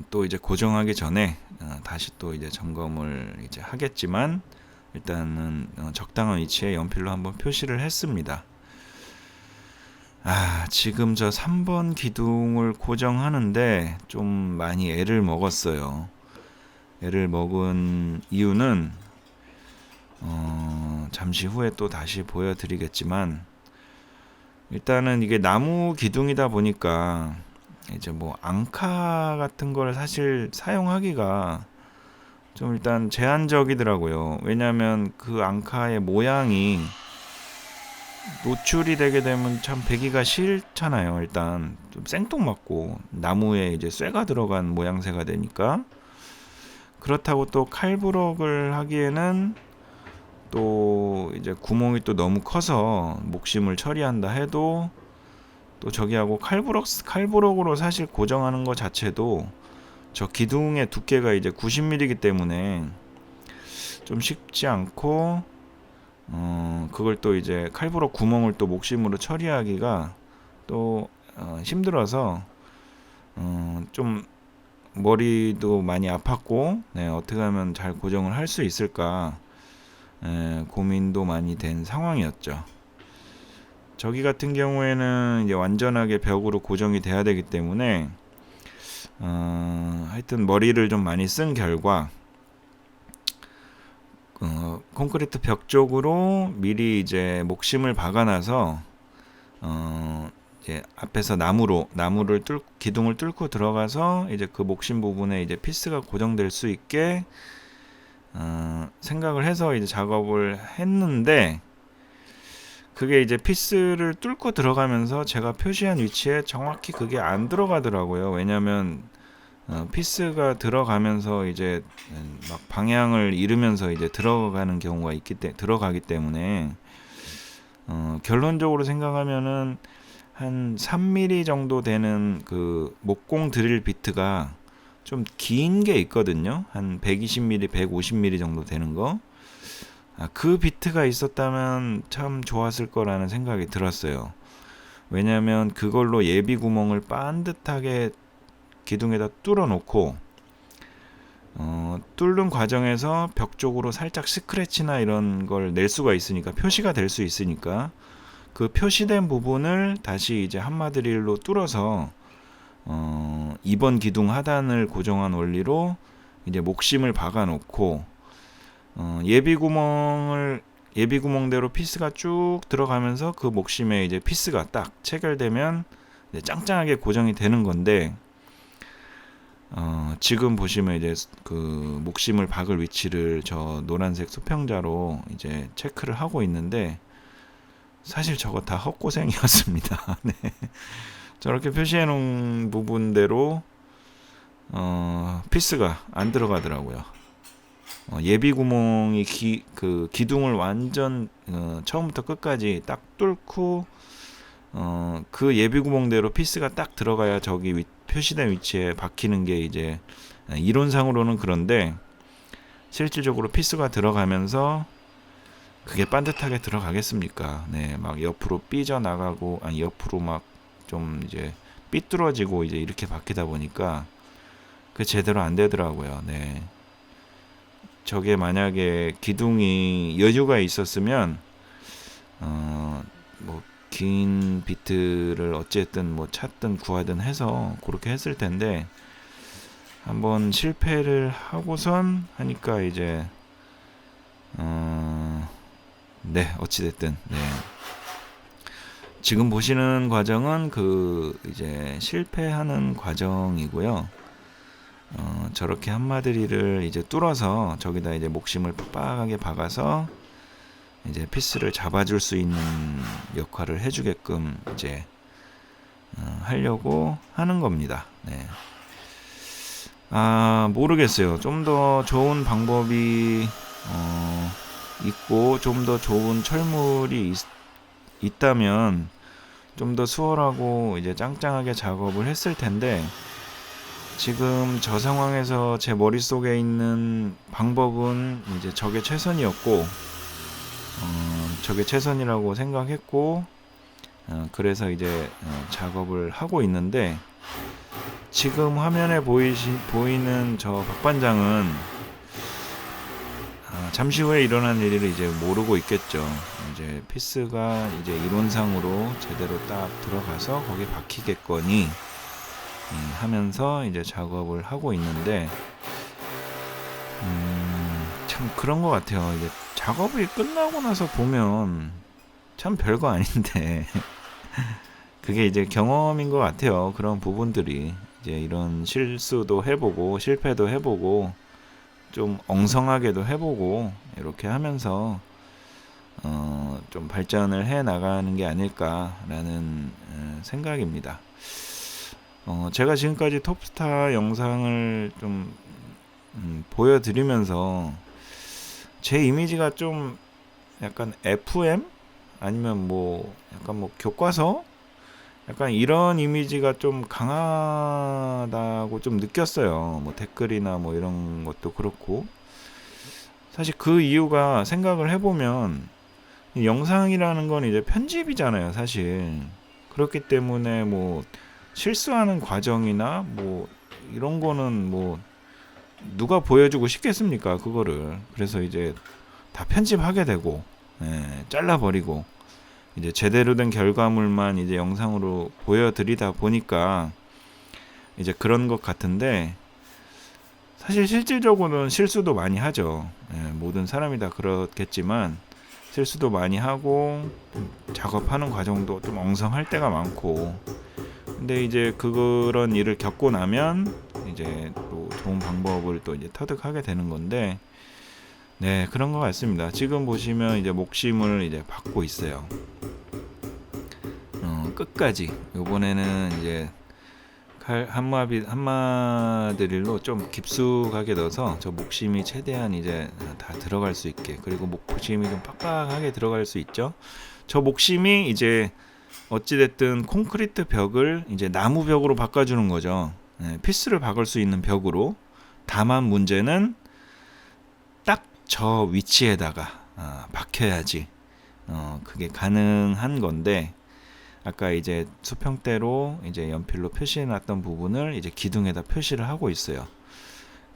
또 이제 고정하기 전에 다시 또 이제 점검을 이제 하겠지만, 일단은 적당한 위치에 연필로 한번 표시를 했습니다. 지금 저 3번 기둥을 고정하는데 좀 많이 애를 먹었어요. 애를 먹은 이유는 잠시 후에 또 다시 보여드리겠지만, 일단은 이게 나무 기둥이다 보니까 이제 뭐 앙카 같은 걸 사실 사용하기가 좀 일단 제한적이더라고요. 왜냐면 그 앙카의 모양이 노출이 되게 되면 참 배기가 싫잖아요. 일단 좀 생뚱맞고 나무에 이제 쇠가 들어간 모양새가 되니까. 그렇다고 또 칼부럭을 하기에는 또 이제 구멍이 또 너무 커서 목심을 처리한다 해도, 또 저기하고 칼부럭으로 사실 고정하는 것 자체도 저 기둥의 두께가 이제 90mm이기 때문에 좀 쉽지 않고, 그걸 또 이제 칼부럭 구멍을 또 목심으로 처리하기가 또 힘들어서 좀 머리도 많이 아팠고, 네, 어떻게 하면 잘 고정을 할 수 있을까 고민도 많이 된 상황이었죠. 저기 같은 경우에는 이제 완전하게 벽으로 고정이 돼야 되기 때문에 하여튼 머리를 좀 많이 쓴 결과 콘크리트 벽 쪽으로 미리 이제 목심을 박아놔서 이제 앞에서 나무를 기둥을 뚫고 들어가서 이제 그 목심 부분에 이제 피스가 고정될 수 있게 생각을 해서 이제 작업을 했는데, 그게 이제 피스를 뚫고 들어가면서 제가 표시한 위치에 정확히 그게 안 들어가더라고요. 왜냐면 피스가 들어가면서 이제 막 방향을 잃으면서 이제 들어가는 경우가 들어가기 때문에 결론적으로 생각하면은 한 3mm 정도 되는 그 목공 드릴 비트가 좀 긴 게 있거든요. 한 120mm, 150mm 정도 되는 거. 그 비트가 있었다면 참 좋았을 거라는 생각이 들었어요. 왜냐면 그걸로 예비 구멍을 반듯하게 기둥에다 뚫어 놓고, 뚫는 과정에서 벽 쪽으로 살짝 스크래치나 이런 걸 낼 수가 있으니까, 표시가 될 수 있으니까, 그 표시된 부분을 다시 이제 한마드릴로 뚫어서 2번 기둥 하단을 고정한 원리로 이제 목심을 박아 놓고, 예비 구멍대로 피스가 쭉 들어가면서 그 목심에 이제 피스가 딱 체결되면 이제 짱짱하게 고정이 되는 건데, 지금 보시면 이제 그 목심을 박을 위치를 저 노란색 수평자로 이제 체크를 하고 있는데, 사실 저거 다 헛고생이었습니다. 네. 저렇게 표시해 놓은 부분대로 피스가 안 들어가더라고요. 예비 구멍이 그 기둥을 완전 처음부터 끝까지 딱 뚫고 그 예비 구멍대로 피스가 딱 들어가야 저기 표시된 위치에 박히는 게 이제 이론상으로는 그런데, 실질적으로 피스가 들어가면서 그게 반듯하게 들어가겠습니까? 네, 막 옆으로 삐져 나가고, 아니 옆으로 막 좀 이제 삐뚤어지고 이제 이렇게 박히다 보니까 그 제대로 안 되더라고요. 네. 저게 만약에 기둥이 여유가 있었으면 뭐 긴 비트를 어쨌든 뭐 찾든 구하든 해서 그렇게 했을 텐데, 한번 실패를 하고선 하니까 이제 네, 어찌됐든 네. 지금 보시는 과정은 그 이제 실패하는 과정이고요. 저렇게 한마디를 이제 뚫어서 저기다 이제 목심을 빡빡하게 박아서 이제 피스를 잡아줄 수 있는 역할을 해주게끔 이제 하려고 하는 겁니다. 네. 모르겠어요. 좀 더 좋은 방법이 있고 좀 더 좋은 철물이 있다면 좀 더 수월하고 이제 짱짱하게 작업을 했을 텐데, 지금 저 상황에서 제 머릿속에 있는 방법은 이제 저게 최선이었고, 저게 최선이라고 생각했고, 그래서 이제 작업을 하고 있는데, 지금 화면에 보이는 저 박반장은 잠시 후에 일어난 일을 이제 모르고 있겠죠. 이제 피스가 이제 이론상으로 제대로 딱 들어가서 거기 박히겠거니 하면서 이제 작업을 하고 있는데, 참 그런 것 같아요. 이제 작업이 끝나고 나서 보면 참 별거 아닌데 그게 이제 경험인 것 같아요. 그런 부분들이 이제 이런 실수도 해보고 실패도 해보고 좀 엉성하게도 해보고 이렇게 하면서 좀 발전을 해 나가는 게 아닐까라는 생각입니다. 제가 지금까지 톱스타 영상을 좀 보여드리면서 제 이미지가 좀 약간 FM 아니면 뭐 약간 뭐 교과서 약간 이런 이미지가 좀 강하다고 좀 느꼈어요. 뭐 댓글이나 뭐 이런 것도 그렇고, 사실 그 이유가 생각을 해보면 영상이라는 건 이제 편집이잖아요, 사실. 그렇기 때문에 뭐 실수하는 과정이나 뭐 이런 거는 뭐 누가 보여주고 싶겠습니까, 그거를. 그래서 이제 다 편집하게 되고, 잘라버리고 이제 제대로 된 결과물만 이제 영상으로 보여드리다 보니까 이제 그런 것 같은데, 사실 실질적으로는 실수도 많이 하죠. 모든 사람이 다 그렇겠지만 실수도 많이 하고 작업하는 과정도 좀 엉성할 때가 많고, 근데 이제 그런 일을 겪고 나면 이제 또 좋은 방법을 또 이제 터득하게 되는 건데, 네, 그런 것 같습니다. 지금 보시면 이제 목심을 이제 박고 있어요. 끝까지. 요번에는 이제 칼 한마디릴로 좀 깊숙하게 넣어서 저 목심이 최대한 이제 다 들어갈 수 있게, 그리고 목심이 좀 빡빡하게 들어갈 수 있죠. 저 목심이 이제 어찌됐든 콘크리트 벽을 이제 나무 벽으로 바꿔주는 거죠. 피스를 박을 수 있는 벽으로. 다만 문제는 딱 저 위치에다가 박혀야지 그게 가능한 건데, 아까 이제 수평대로 이제 연필로 표시해놨던 부분을 이제 기둥에다 표시를 하고 있어요.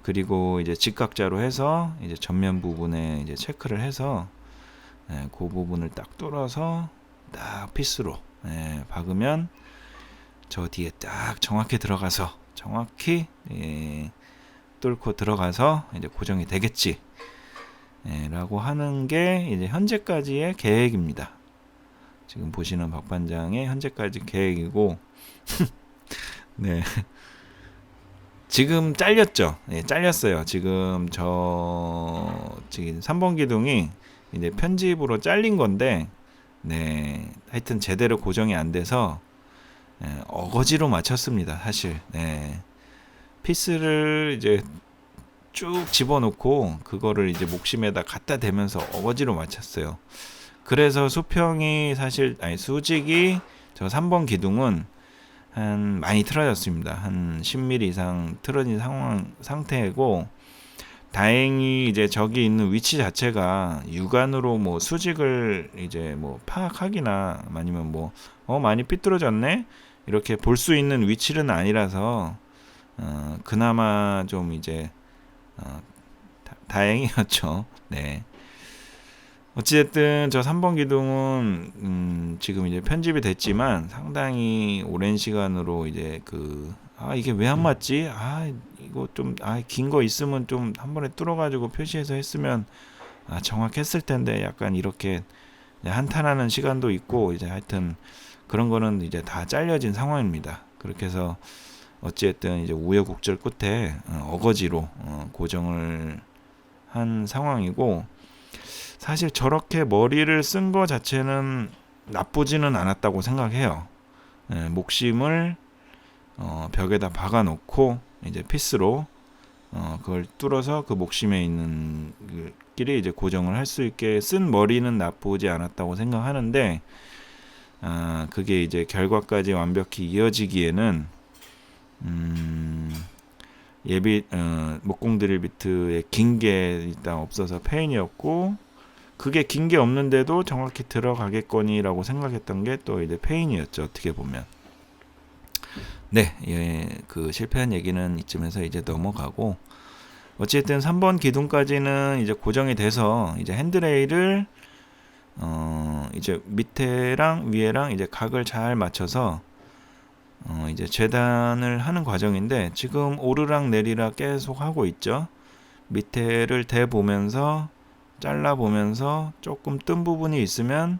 그리고 이제 직각자로 해서 이제 전면 부분에 이제 체크를 해서 그 부분을 딱 뚫어서 딱 피스로 박으면 저 뒤에 딱 정확히 들어가서 뚫고 들어가서 이제 고정이 되겠지. 라고 하는 게 이제 현재까지의 계획입니다. 지금 보시는 박 반장의 현재까지 계획이고, 네. 지금 잘렸죠. 네, 잘렸어요. 지금 지금 3번 기둥이 이제 편집으로 잘린 건데, 네. 하여튼 제대로 고정이 안 돼서, 어거지로 맞췄습니다. 사실. 네. 피스를 이제 쭉 집어넣고 그거를 이제 목심에다 갖다 대면서 어거지로 맞췄어요. 그래서 수직이 저 3번 기둥은 한 많이 틀어졌습니다. 한 10mm 이상 틀어진 상태고, 다행히 이제 저기 있는 위치 자체가 육안으로 뭐 수직을 이제 뭐 파악하기나 아니면 뭐 많이 삐뚤어졌네 이렇게 볼 수 있는 위치는 아니라서 그나마 좀 이제 다행이었죠. 네. 어찌됐든 저 3번 기둥은 지금 이제 편집이 됐지만 상당히 오랜 시간으로 이제 이게 왜 안 맞지? 이거 좀 긴 거 있으면 좀 한 번에 뚫어가지고 표시해서 했으면 정확했을 텐데, 약간 이렇게 한탄하는 시간도 있고, 이제 하여튼 그런 거는 이제 다 잘려진 상황입니다. 그렇게 해서 어찌됐든 이제 우여곡절 끝에 어거지로 고정을 한 상황이고, 사실 저렇게 머리를 쓴 거 자체는 나쁘지는 않았다고 생각해요. 목심을 벽에다 박아 놓고 이제 피스로 그걸 뚫어서 그 목심에 있는 그 끼리 이제 고정을 할 수 있게 쓴 머리는 나쁘지 않았다고 생각하는데, 그게 이제 결과까지 완벽히 이어지기에는 목공 드릴 비트의 긴 게 일단 없어서 페인이었고, 그게 긴 게 없는데도 정확히 들어가겠거니라고 생각했던 게 또 이제 페인이었죠. 어떻게 보면. 네, 그 실패한 얘기는 이쯤에서 이제 넘어가고, 어쨌든 3번 기둥까지는 이제 고정이 돼서 이제 핸드레일을 이제 밑에랑 위에랑 이제 각을 잘 맞춰서 이제 재단을 하는 과정인데, 지금 오르락 내리락 계속 하고 있죠. 밑에를 대보면서 잘라보면서 조금 뜬 부분이 있으면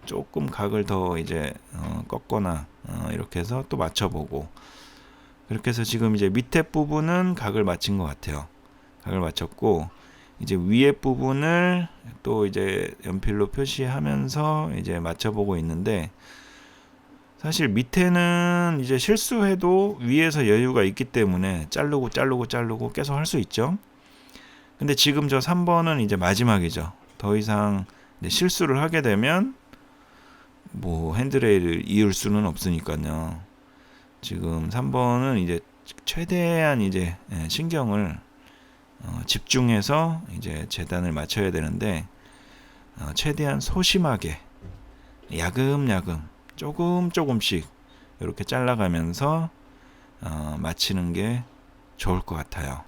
조금 각을 더 이제 꺾거나 이렇게 해서 또 맞춰보고, 그렇게 해서 지금 이제 밑에 부분은 각을 맞춘 것 같아요. 각을 맞췄고, 이제 위에 부분을 또 이제 연필로 표시하면서 이제 맞춰보고 있는데, 사실 밑에는 이제 실수해도 위에서 여유가 있기 때문에 자르고 계속 할 수 있죠. 근데 지금 저 3번은 이제 마지막이죠. 더 이상 실수를 하게 되면 뭐 핸드레일을 이을 수는 없으니까요. 지금 3번은 이제 최대한 이제 신경을 집중해서 이제 재단을 맞춰야 되는데, 최대한 소심하게 야금야금 조금씩 이렇게 잘라가면서 맞히는 게 좋을 것 같아요.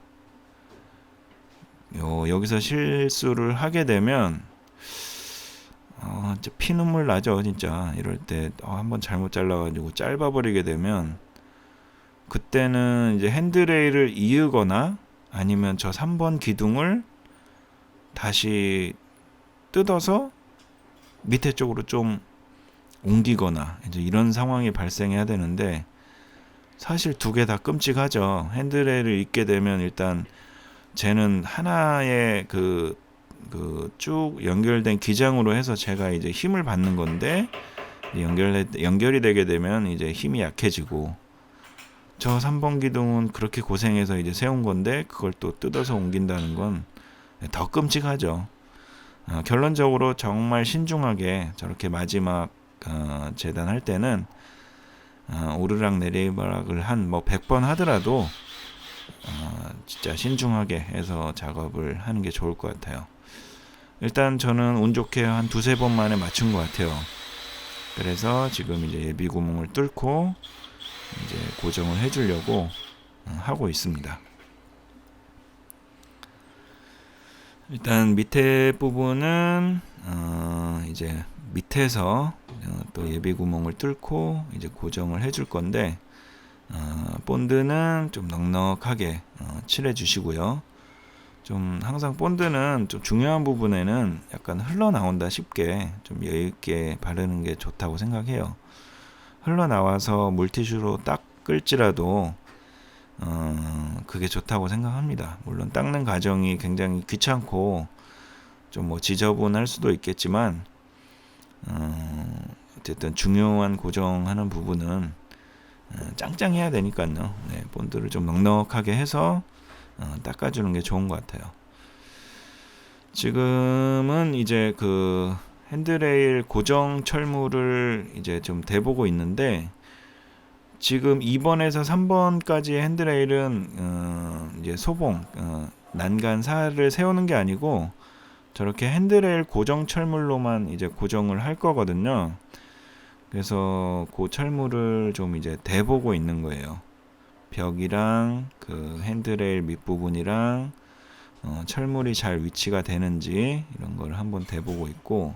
여기서 실수를 하게 되면 진짜 피눈물 나죠. 진짜 이럴 때 한번 잘못 잘라가지고 짧아버리게 되면, 그때는 이제 핸드레일을 이으거나 아니면 저 3번 기둥을 다시 뜯어서 밑에 쪽으로 좀 옮기거나 이제 이런 상황이 발생해야 되는데, 사실 두 개 다 끔찍하죠. 핸드레일을 잇게 되면 일단 쟤는 하나의 쭉 연결된 기장으로 해서 제가 이제 힘을 받는 건데, 연결이 되게 되면 이제 힘이 약해지고, 저 3번 기둥은 그렇게 고생해서 이제 세운 건데 그걸 또 뜯어서 옮긴다는 건 더 끔찍하죠. 결론적으로 정말 신중하게 저렇게 마지막 재단할 때는 오르락 내리락을 한 뭐 100번 하더라도 진짜 신중하게 해서 작업을 하는 게 좋을 것 같아요. 일단 저는 운 좋게 한 두세 번 만에 맞춘 것 같아요. 그래서 지금 이제 예비 구멍을 뚫고 이제 고정을 해주려고 하고 있습니다. 일단 밑에 부분은 이제 밑에서 또 예비 구멍을 뚫고 이제 고정을 해줄 건데, 본드는 좀 넉넉하게 칠해 주시고요. 좀 항상 본드는 좀 중요한 부분에는 약간 흘러나온다 싶게 좀 여유 있게 바르는 게 좋다고 생각해요. 흘러나와서 물티슈로 닦을지라도 그게 좋다고 생각합니다. 물론 닦는 과정이 굉장히 귀찮고 좀 뭐 지저분할 수도 있겠지만 어쨌든 중요한 고정하는 부분은 짱짱해야 되니까요. 네, 본드를 좀 넉넉하게 해서 닦아주는 게 좋은 것 같아요. 지금은 이제 그 핸드레일 고정 철물을 이제 좀 대보고 있는데, 지금 2번에서 3번까지의 핸드레일은 이제 소봉 난간사를 세우는 게 아니고 저렇게 핸드레일 고정 철물로만 이제 고정을 할 거거든요. 그래서 그 철물을 좀 이제 대보고 있는 거예요. 벽이랑 그 핸드레일 밑부분이랑 철물이 잘 위치가 되는지 이런 걸 한번 대보고 있고,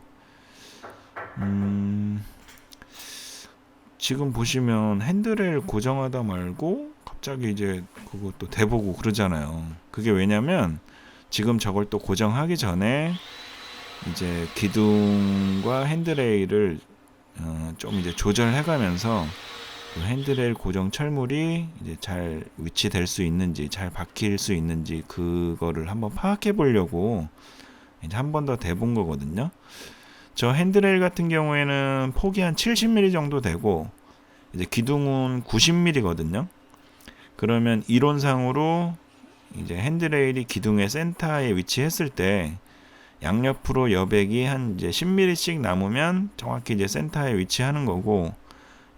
지금 보시면 핸드레일 고정하다 말고 갑자기 이제 그것도 대보고 그러잖아요. 그게 왜냐면 지금 저걸 또 고정하기 전에 이제 기둥과 핸드레일을 좀 이제 조절해가면서 그 핸드레일 고정 철물이 이제 잘 위치될 수 있는지, 잘 박힐 수 있는지 그거를 한번 파악해 보려고 이제 한 번 더 대본 거거든요. 저 핸드레일 같은 경우에는 폭이 한 70mm 정도 되고 이제 기둥은 90mm거든요. 그러면 이론상으로 이제 핸드레일이 기둥의 센터에 위치했을 때 양옆으로 여백이 한 이제 10mm씩 남으면 정확히 이제 센터에 위치하는 거고,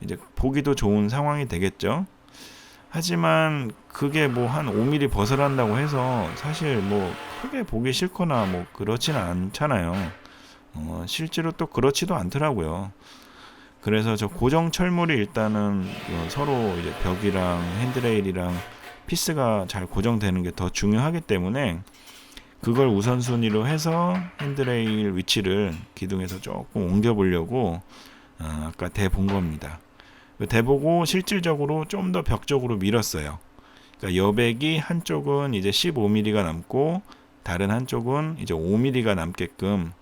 이제 보기도 좋은 상황이 되겠죠. 하지만 그게 뭐 한 5mm 벗어난다고 해서 사실 뭐 크게 보기 싫거나 뭐 그렇지는 않잖아요. 실제로 또 그렇지도 않더라고요. 그래서 저 고정 철물이 일단은 서로 이제 벽이랑 핸드레일이랑 피스가 잘 고정되는 게 더 중요하기 때문에 그걸 우선순위로 해서 핸드레일 위치를 기둥에서 조금 옮겨 보려고 아까 대본 겁니다. 대보고 실질적으로 좀 더 벽 쪽으로 밀었어요. 그러니까 여백이 한쪽은 이제 15mm가 남고 다른 한쪽은 이제 5mm가 남게끔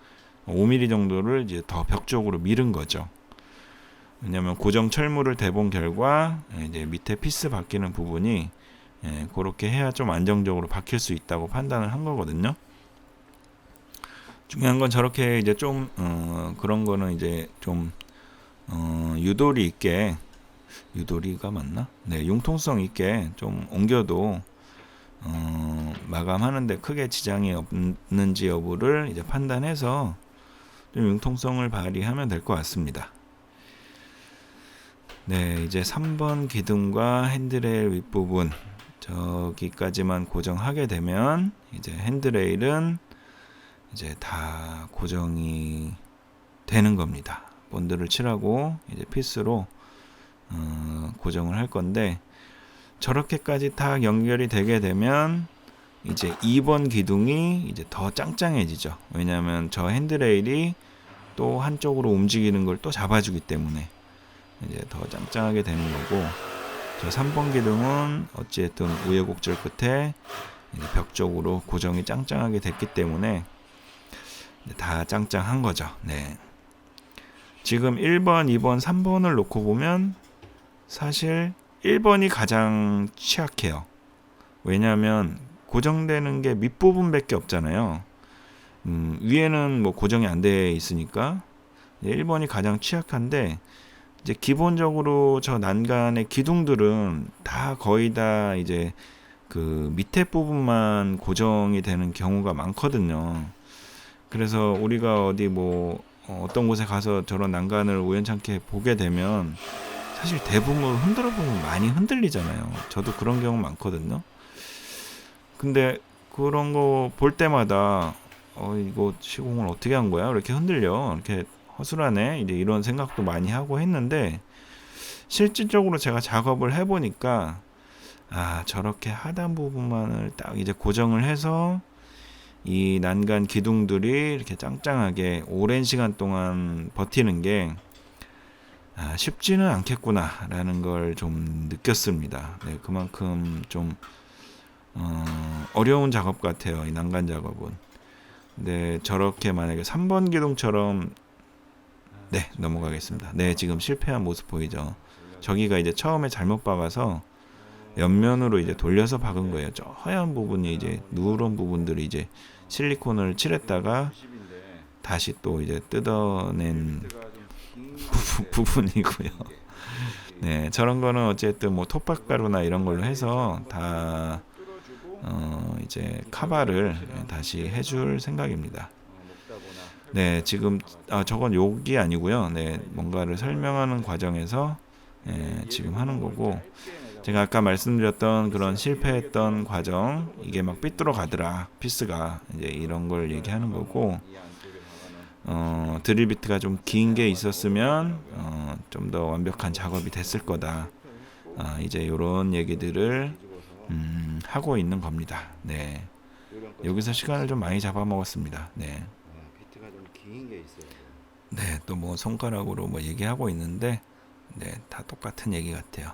5mm 정도를 이제 더 벽 쪽으로 밀은 거죠. 왜냐면 고정 철물을 대본 결과 이제 밑에 피스 박히는 부분이 그렇게 해야 좀 안정적으로 박힐 수 있다고 판단을 한 거거든요. 중요한 건 저렇게 이제 좀 그런 거는 이제 좀 유도리 있게, 유도리가 맞나? 네, 융통성 있게 좀 옮겨도 마감하는데 크게 지장이 없는지 여부를 이제 판단해서 좀 융통성을 발휘하면 될 것 같습니다. 네, 이제 3번 기둥과 핸드레일 윗부분 저기까지만 고정하게 되면 이제 핸드레일은 이제 다 고정이 되는 겁니다. 본드를 칠하고 이제 피스로 고정을 할 건데, 저렇게까지 다 연결이 되게 되면 이제 2번 기둥이 이제 더 짱짱해지죠. 왜냐하면 저 핸드레일이 또 한쪽으로 움직이는 걸 또 잡아주기 때문에 이제 더 짱짱하게 되는 거고, 저 3번 기둥은 어찌됐든 우여곡절 끝에 벽 쪽으로 고정이 짱짱하게 됐기 때문에 다 짱짱한 거죠. 네. 지금 1번, 2번, 3번을 놓고 보면 사실 1번이 가장 취약해요. 왜냐하면 고정되는 게 밑부분밖에 없잖아요. 위에는 뭐 고정이 안 돼 있으니까 1번이 가장 취약한데, 이제 기본적으로 저 난간의 기둥들은 다 거의 다 이제 그 밑에 부분만 고정이 되는 경우가 많거든요. 그래서 우리가 어디 뭐 어떤 곳에 가서 저런 난간을 우연찮게 보게 되면 사실 대부분 흔들어 보면 많이 흔들리잖아요. 저도 그런 경우 많거든요. 근데 그런 거 볼 때마다 이거 시공을 어떻게 한 거야? 이렇게 흔들려. 이렇게 허술하네. 이제 이런 생각도 많이 하고 했는데, 실질적으로 제가 작업을 해보니까 저렇게 하단 부분만을 딱 이제 고정을 해서 이 난간 기둥들이 이렇게 짱짱하게 오랜 시간 동안 버티는 게 쉽지는 않겠구나 라는 걸 좀 느꼈습니다. 네, 그만큼 좀 어려운 작업 같아요. 이 난간 작업은. 근데 저렇게 만약에 3번 기둥처럼 네, 넘어가겠습니다. 네, 지금 실패한 모습 보이죠? 저기가 이제 처음에 잘못 박아서 옆면으로 이제 돌려서 박은 거예요. 저 하얀 부분이 이제 누런 부분들이 이제 실리콘을 칠했다가 다시 또 이제 뜯어낸 부분이고요. 네, 저런 거는 어쨌든 뭐 톱밥가루나 이런 걸로 해서 다 이제 카바를 다시 해줄 생각입니다. 네, 지금 저건 욕이 아니고요. 네, 뭔가를 설명하는 과정에서 지금 하는 거고, 제가 아까 말씀드렸던 그런 실패했던 과정, 이게 막 삐뚤어 가더라 피스가 이제 이런 걸 얘기하는 거고, 드릴 비트가 좀 긴 게 있었으면 좀 더 완벽한 작업이 됐을 거다. 이제 이런 얘기들을 하고 있는 겁니다. 네, 여기서 시간을 좀 많이 잡아먹었습니다. 네. 네, 또 뭐 손가락으로 뭐 얘기하고 있는데, 네, 다 똑같은 얘기 같아요.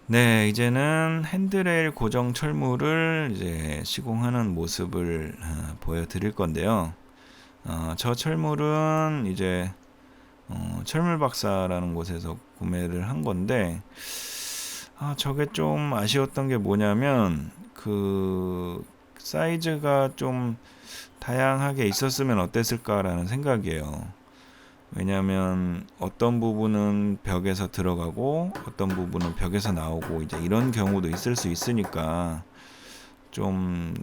네, 이제는 핸드레일 고정 철물을 이제 시공하는 모습을 보여드릴 건데요. 저 철물은 이제 철물박사라는 곳에서 구매를 한 건데, 저게 좀 아쉬웠던 게 뭐냐면 그 사이즈가 좀 다양하게 있었으면 어땠을까라는 생각이에요. 왜냐하면 어떤 부분은 벽에서 들어가고 어떤 부분은 벽에서 나오고 이제 이런 경우도 있을 수 있으니까 좀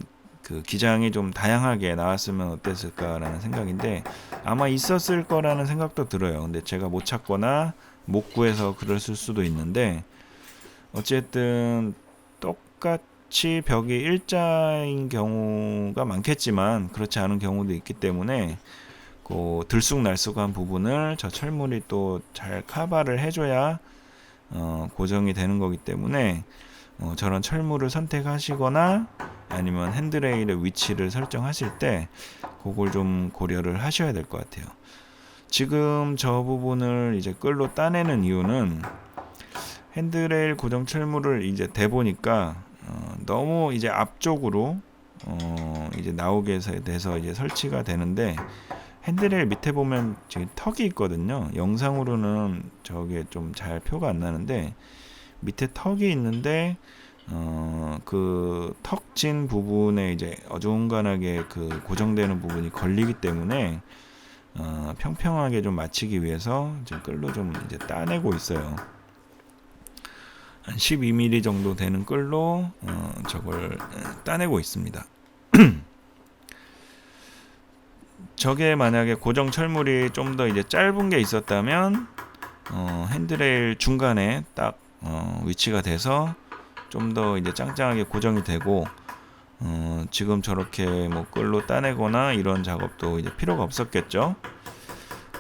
그 기장이 좀 다양하게 나왔으면 어땠을까라는 생각인데 아마 있었을 거라는 생각도 들어요. 근데 제가 못 찾거나 못 구해서 그랬을 수도 있는데 어쨌든 똑같이 벽이 일자인 경우가 많겠지만 그렇지 않은 경우도 있기 때문에 그 들쑥날쑥한 부분을 저 철물이 또 잘 커버를 해줘야 고정이 되는 거기 때문에 저런 철물을 선택하시거나 아니면 핸드레일의 위치를 설정하실 때 그걸 좀 고려를 하셔야 될 것 같아요. 지금 저 부분을 이제 끌로 따내는 이유는 핸드레일 고정 철물을 이제 대보니까 너무 이제 앞쪽으로 이제 나오게 돼서 이제 설치가 되는데 핸드레일 밑에 보면 지금 턱이 있거든요. 영상으로는 저게 좀 잘 표가 안 나는데 밑에 턱이 있는데 그 턱진 부분에 이제 어중간하게 그 고정되는 부분이 걸리기 때문에 평평하게 좀 맞추기 위해서 지금 끌로 좀 이제 따내고 있어요. 한 12mm 정도 되는 끌로 저걸 따내고 있습니다. 저게 만약에 고정 철물이 좀 더 이제 짧은 게 있었다면 핸드레일 중간에 딱 위치가 돼서 좀 더 이제 짱짱하게 고정이 되고 지금 저렇게 뭐 끌로 따내거나 이런 작업도 이제 필요가 없었겠죠.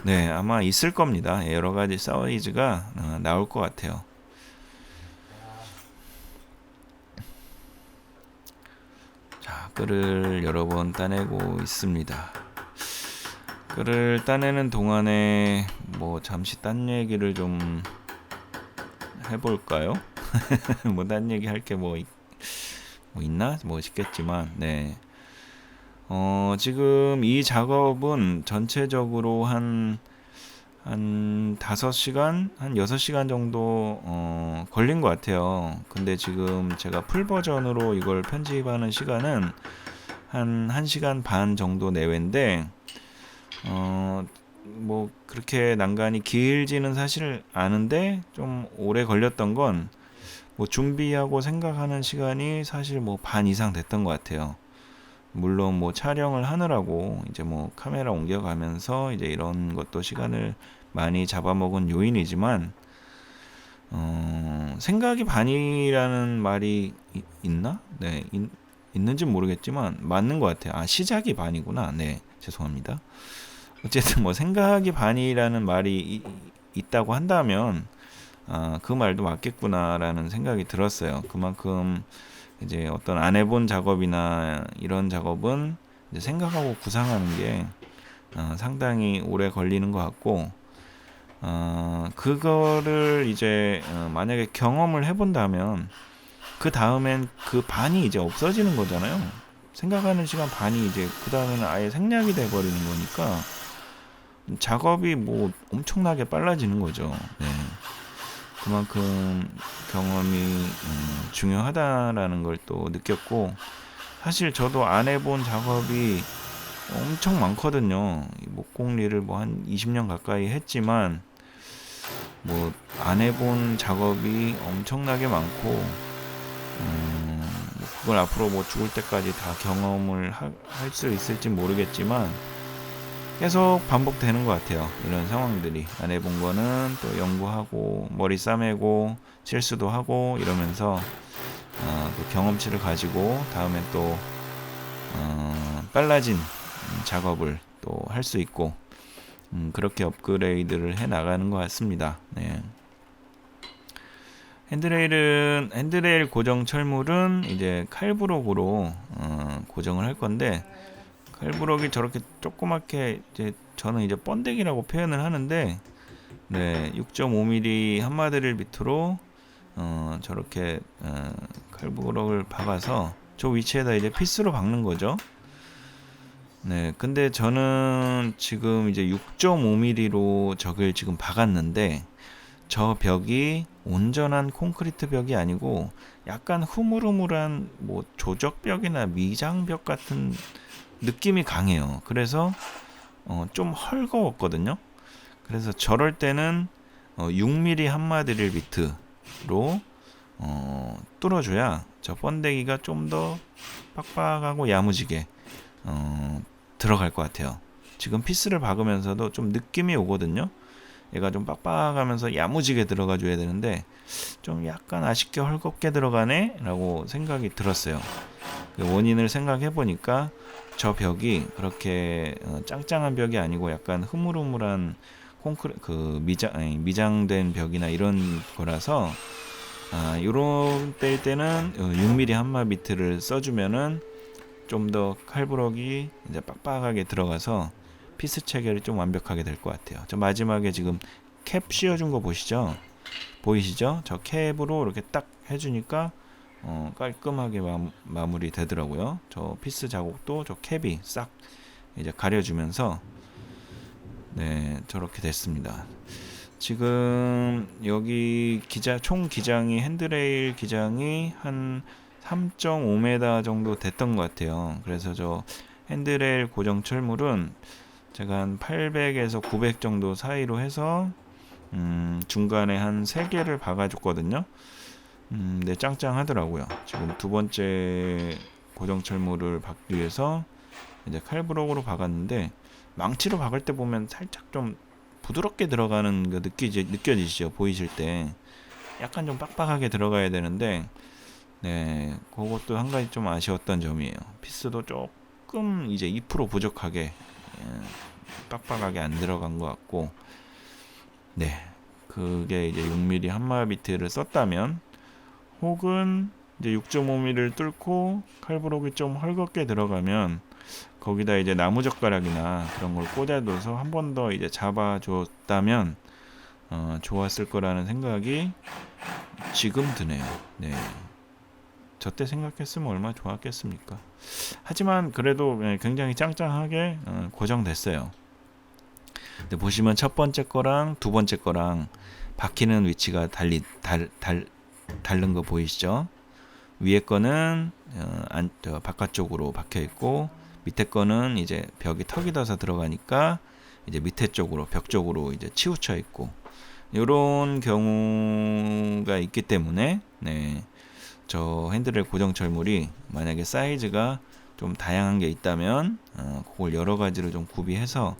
네, 아마 있을 겁니다. 여러 가지 사이즈가 나올 것 같아요. 자, 끌을 여러 번 따내고 있습니다. 끌을 따내는 동안에 뭐 잠시 딴 얘기를 좀 해볼까요? 뭐 딴 얘기 할 게 뭐 있나? 뭐 싶겠지만, 네. 지금 이 작업은 전체적으로 한 5시간, 한 6시간 정도 걸린 것 같아요. 근데 지금 제가 풀 버전으로 이걸 편집하는 시간은 한 1시간 반 정도 내외인데 뭐 그렇게 난간이 길지는 사실 않은데 좀 오래 걸렸던 건 뭐 준비하고 생각하는 시간이 사실 뭐 반 이상 됐던 것 같아요. 물론 뭐 촬영을 하느라고 이제 뭐 카메라 옮겨가면서 이제 이런 것도 시간을 많이 잡아먹은 요인이지만 생각이 반이라는 말이 있나? 네, 있는지 모르겠지만 맞는 것 같아요. 시작이 반이구나. 네, 죄송합니다. 어쨌든 뭐 생각이 반이라는 말이 있다고 한다면 그 말도 맞겠구나라는 생각이 들었어요. 그만큼 이제 어떤 안 해본 작업이나 이런 작업은 이제 생각하고 구상하는 게 상당히 오래 걸리는 것 같고 그거를 이제 만약에 경험을 해본다면 그 다음엔 그 반이 이제 없어지는 거잖아요. 생각하는 시간 반이 이제 그 다음에는 아예 생략이 돼 버리는 거니까 작업이 뭐 엄청나게 빨라지는 거죠. 네. 그만큼 경험이 중요하다라는 걸 또 느꼈고, 사실 저도 안 해본 작업이 엄청 많거든요. 목공리를 뭐 한 20년 가까이 했지만 뭐 안 해본 작업이 엄청나게 많고, 뭐 그걸 앞으로 뭐 죽을 때까지 다 경험을 할 수 있을지 모르겠지만 계속 반복되는 것 같아요. 이런 상황들이 안 해본 거는 또 연구하고 머리 싸매고 실수도 하고 이러면서 또 경험치를 가지고 다음에 또 빨라진 작업을 또 할 수 있고, 그렇게 업그레이드를 해 나가는 것 같습니다. 네. 핸드레일 고정 철물은 이제 칼부록으로 고정을 할 건데, 칼부록이 저렇게 조그맣게 이제 저는 이제 번데기라고 표현을 하는데, 네, 6.5mm 한마디를 밑으로 저렇게 칼부록을 박아서 저 위치에다 이제 피스로 박는 거죠. 네, 근데 저는 지금 이제 6.5mm로 저길 지금 박았는데, 저 벽이 온전한 콘크리트 벽이 아니고 약간 흐물흐물한 뭐 조적벽이나 미장벽 같은 느낌이 강해요. 그래서 좀 헐거웠거든요. 그래서 저럴 때는 6mm 한마디를 비트로 뚫어줘야 저 번데기가 좀 더 빡빡하고 야무지게 들어갈 것 같아요. 지금 피스를 박으면서도 좀 느낌이 오거든요. 얘가 좀 빡빡하면서 야무지게 들어가 줘야 되는데 좀 약간 아쉽게 헐겁게 들어가네 라고 생각이 들었어요. 그 원인을 생각해 보니까 저 벽이 그렇게 짱짱한 벽이 아니고 약간 흐물흐물한 미장된 벽이나 이런 거라서, 요런 때일 때는 6mm 한마 비트를 써주면은 좀 더 칼부럭이 이제 빡빡하게 들어가서 피스 체결이 좀 완벽하게 될 것 같아요. 저 마지막에 지금 캡 씌워준 거 보이시죠? 저 캡으로 이렇게 딱 해주니까 깔끔하게 마무리 되더라고요. 저 피스 자국도 저 캡이 싹 이제 가려주면서, 네, 저렇게 됐습니다. 지금 여기 총 기장이 핸드레일 기장이 한 3.5m 정도 됐던 것 같아요. 그래서 저 핸드레일 고정 철물은 제가 한 800에서 900 정도 사이로 해서 중간에 한 3개를 박아줬거든요. 네, 짱짱하더라고요. 지금 두 번째 고정 철물을 박기 위해서 이제 칼브록으로 박았는데, 망치로 박을 때 보면 살짝 좀 부드럽게 들어가는 거 느껴지시죠? 보이실 때 약간 좀 빡빡하게 들어가야 되는데, 네, 그것도 한 가지 좀 아쉬웠던 점이에요. 피스도 조금 이제 2% 부족하게 빡빡하게 안 들어간 것 같고, 네, 그게 이제 6mm 한마 비트를 썼다면, 혹은 이제 6.5mm를 뚫고 칼브록이 좀 헐겁게 들어가면 거기다 이제 나무젓가락이나 그런 걸 꽂아둬서 한 번 더 이제 잡아줬다면 좋았을 거라는 생각이 지금 드네요. 네. 저 때 생각했으면 얼마나 좋았겠습니까? 하지만 그래도 굉장히 짱짱하게 고정됐어요. 근데 보시면 첫 번째 거랑 두 번째 거랑 박히는 위치가 다른 거 보이시죠? 위에 거는 바깥쪽으로 박혀 있고, 밑에 거는 이제 벽이 턱이 져서 들어가니까 이제 밑에 쪽으로 벽 쪽으로 이제 치우쳐 있고, 이런 경우가 있기 때문에, 네, 저 핸드레일 고정 철물이 만약에 사이즈가 좀 다양한 게 있다면 그걸 여러 가지로 좀 구비해서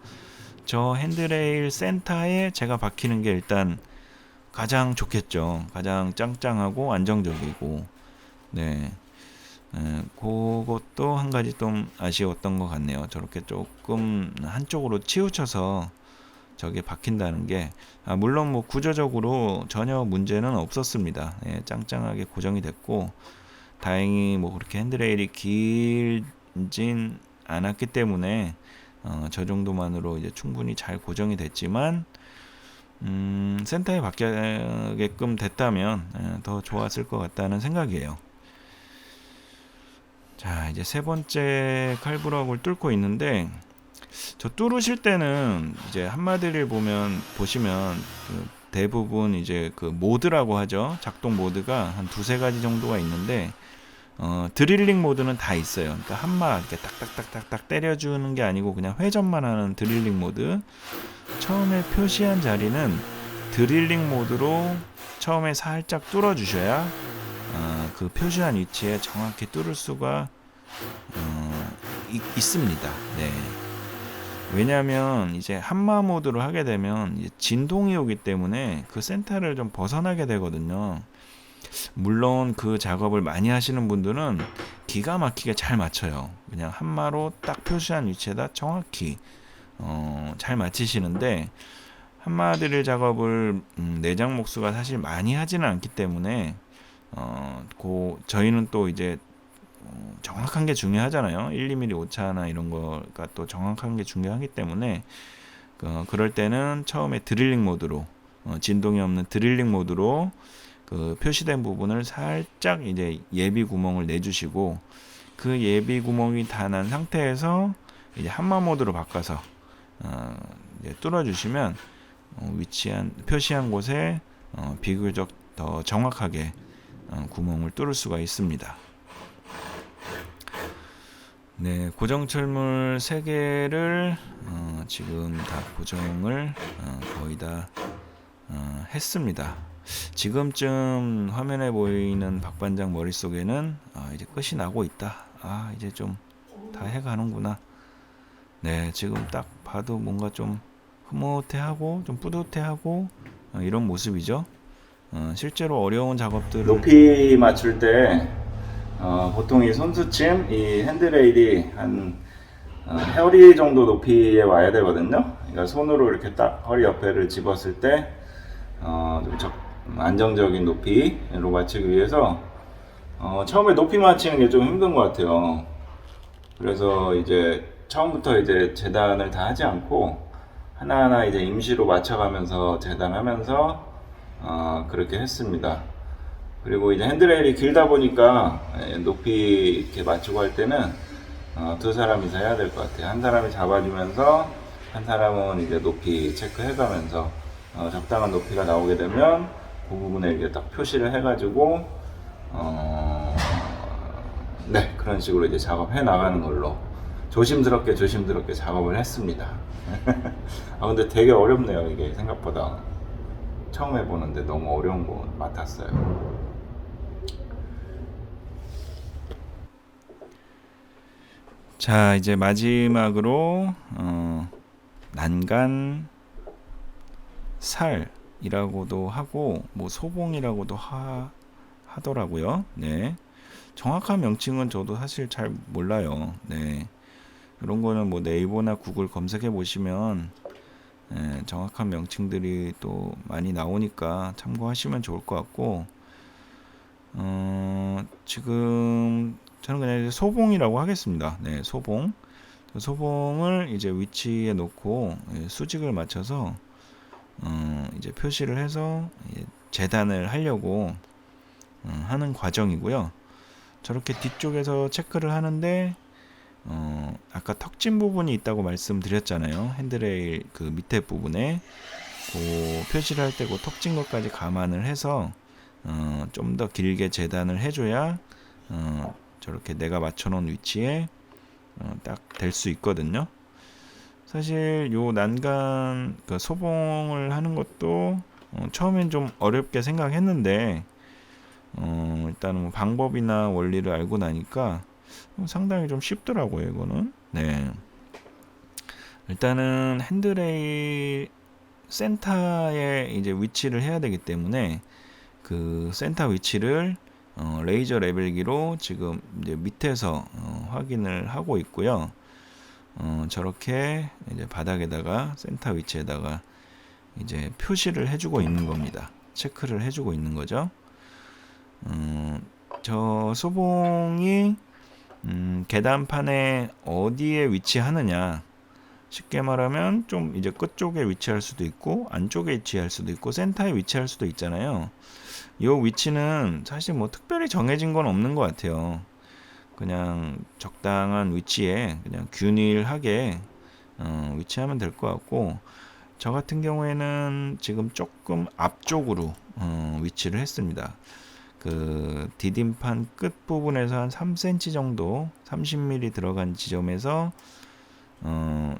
저 핸드레일 센터에 제가 박히는 게 일단 가장 좋겠죠. 가장 짱짱하고 안정적이고, 네, 그것도 한 가지 좀 아쉬웠던 것 같네요. 저렇게 조금 한쪽으로 치우쳐서 저게 박힌다는 게, 물론 뭐 구조적으로 전혀 문제는 없었습니다. 예, 짱짱하게 고정이 됐고, 다행히 뭐 그렇게 핸드레일이 길진 않았기 때문에 저 정도만으로 이제 충분히 잘 고정이 됐지만, 센터에 바뀌게끔 됐다면 더 좋았을 것 같다는 생각이에요. 자, 이제 세 번째 칼부럭을 뚫고 있는데, 저 뚫으실 때는 이제 한마디를 보시면 그 대부분 이제 그 모드라고 하죠. 작동 모드가 한 두세 가지 정도가 있는데, 드릴링 모드는 다 있어요. 그러니까 한마 이렇게 딱딱딱딱딱 때려주는 게 아니고 그냥 회전만 하는 드릴링 모드. 처음에 표시한 자리는 드릴링 모드로 처음에 살짝 뚫어 주셔야 그 표시한 위치에 정확히 뚫을 수가 있습니다. 네. 왜냐하면 이제 한마 모드로 하게 되면 이제 진동이 오기 때문에 그 센터를 좀 벗어나게 되거든요. 물론 그 작업을 많이 하시는 분들은 기가 막히게 잘 맞춰요. 그냥 한마로 딱 표시한 위치에다 정확히 잘 맞히시는데, 한마 드릴 작업을 내장 목수가 사실 많이 하지는 않기 때문에 저희는 또 이제 정확한 게 중요하잖아요. 1, 2mm 오차나 이런 거가 또 정확한 게 중요하기 때문에 그럴 때는 처음에 드릴링 모드로 진동이 없는 드릴링 모드로 그 표시된 부분을 살짝 이제 예비 구멍을 내주시고, 그 예비 구멍이 다 난 상태에서 이제 한마 모드로 바꿔서 이제 뚫어주시면 표시한 곳에 비교적 더 정확하게 구멍을 뚫을 수가 있습니다. 네, 고정철물 3개를 지금 다 고정을 거의 다 했습니다. 지금쯤 화면에 보이는 박반장 머릿속에는 이제 끝이 나고 있다. 이제 좀 다 해가는구나. 네, 지금 딱 봐도 뭔가 좀 흐뭇해하고 좀 뿌듯해하고 이런 모습이죠. 실제로 어려운 작업들을 높이 맞출 때 보통 이 손수침, 이 핸드레일이 한 허리 정도 높이에 와야 되거든요. 그러니까 손으로 이렇게 딱 허리 옆에를 집었을 때 좀 안정적인 높이로 맞추기 위해서 처음에 높이 맞추는 게 좀 힘든 것 같아요. 그래서 이제 처음부터 이제 재단을 다 하지 않고 하나하나 이제 임시로 맞춰가면서 재단하면서 그렇게 했습니다. 그리고 이제 핸드레일이 길다 보니까 높이 이렇게 맞추고 할 때는 두 사람이서 해야 될 것 같아요. 한 사람이 잡아주면서 한 사람은 이제 높이 체크해가면서 적당한 높이가 나오게 되면 그 부분에 이렇게 딱 표시를 해가지고 네, 그런 식으로 이제 작업해 나가는 걸로 조심스럽게 작업을 했습니다. 근데 되게 어렵네요. 이게 생각보다 처음 해보는데 너무 어려운 거 같았어요. 자, 이제 마지막으로 난간 살이라고도 하고 뭐 소봉이라고도 하더라고요. 네. 정확한 명칭은 저도 사실 잘 몰라요. 네. 이런 거는 뭐 네이버나 구글 검색해 보시면 정확한 명칭들이 또 많이 나오니까 참고하시면 좋을 것 같고, 지금 저는 그냥 이제 소봉이라고 하겠습니다. 네, 소봉. 소봉을 이제 위치에 놓고 수직을 맞춰서 이제 표시를 해서 재단을 하려고 하는 과정이고요. 저렇게 뒤쪽에서 체크를 하는데 아까 턱진 부분이 있다고 말씀드렸잖아요. 핸드레일 그 밑에 부분에 그 표시를 할 때 그 턱진 것까지 감안을 해서 좀 더 길게 재단을 해줘야 저렇게 내가 맞춰놓은 위치에 딱 될 수 있거든요. 사실 요 난간 그 소봉을 하는 것도 처음엔 좀 어렵게 생각했는데 일단은 뭐 방법이나 원리를 알고 나니까 상당히 좀 쉽더라고요, 이거는. 네. 일단은 핸드레일 센터에 이제 위치를 해야 되기 때문에 그 센터 위치를 레이저 레벨기로 지금 이제 밑에서 확인을 하고 있고요. 저렇게 이제 바닥에다가 센터 위치에다가 이제 표시를 해주고 있는 겁니다. 체크를 해주고 있는 거죠. 저 소봉이 계단판에 어디에 위치하느냐, 쉽게 말하면 좀 이제 끝쪽에 위치할 수도 있고 안쪽에 위치할 수도 있고 센터에 위치할 수도 있잖아요. 이 위치는 사실 뭐 특별히 정해진 건 없는 것 같아요. 그냥 적당한 위치에 그냥 균일하게 위치하면 될 것 같고, 저 같은 경우에는 지금 조금 앞쪽으로 위치를 했습니다. 그 디딤판 끝 부분에서 한 3cm 정도 30mm 들어간 지점에서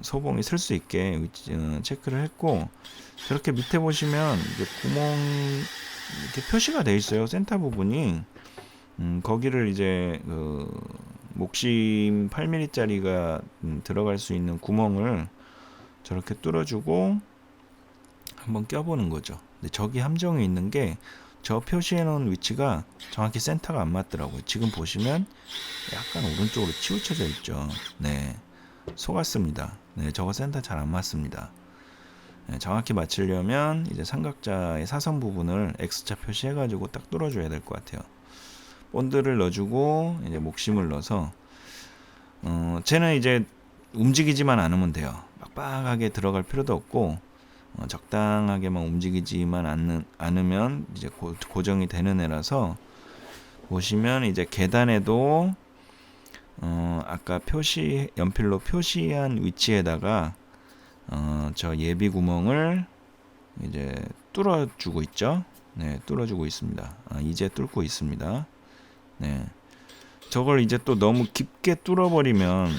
소봉이 쓸 수 있게 체크를 했고, 저렇게 밑에 보시면 이제 구멍 이렇게 표시가 돼 있어요. 센터 부분이. 거기를 이제 그 목심 8mm짜리가 들어갈 수 있는 구멍을 저렇게 뚫어주고 한번 껴보는 거죠. 근데 저기 함정이 있는 게, 저 표시해 놓은 위치가 정확히 센터가 안 맞더라고요. 지금 보시면 약간 오른쪽으로 치우쳐져 있죠. 네, 속았습니다. 네, 저거 센터 잘 안 맞습니다. 네, 정확히 맞추려면 이제 삼각자의 사선 부분을 X자 표시해 가지고 딱 뚫어줘야 될 것 같아요. 본드를 넣어주고 이제 목심을 넣어서 쟤는 이제 움직이지만 않으면 돼요. 빡빡하게 들어갈 필요도 없고 적당하게만 움직이지만 않으면 이제 고정이 되는 애라서, 보시면 이제 계단에도 아까 연필로 표시한 위치에다가 저 예비 구멍을 이제 뚫어주고 있죠. 네, 뚫어주고 있습니다. 이제 뚫고 있습니다. 네, 저걸 이제 또 너무 깊게 뚫어버리면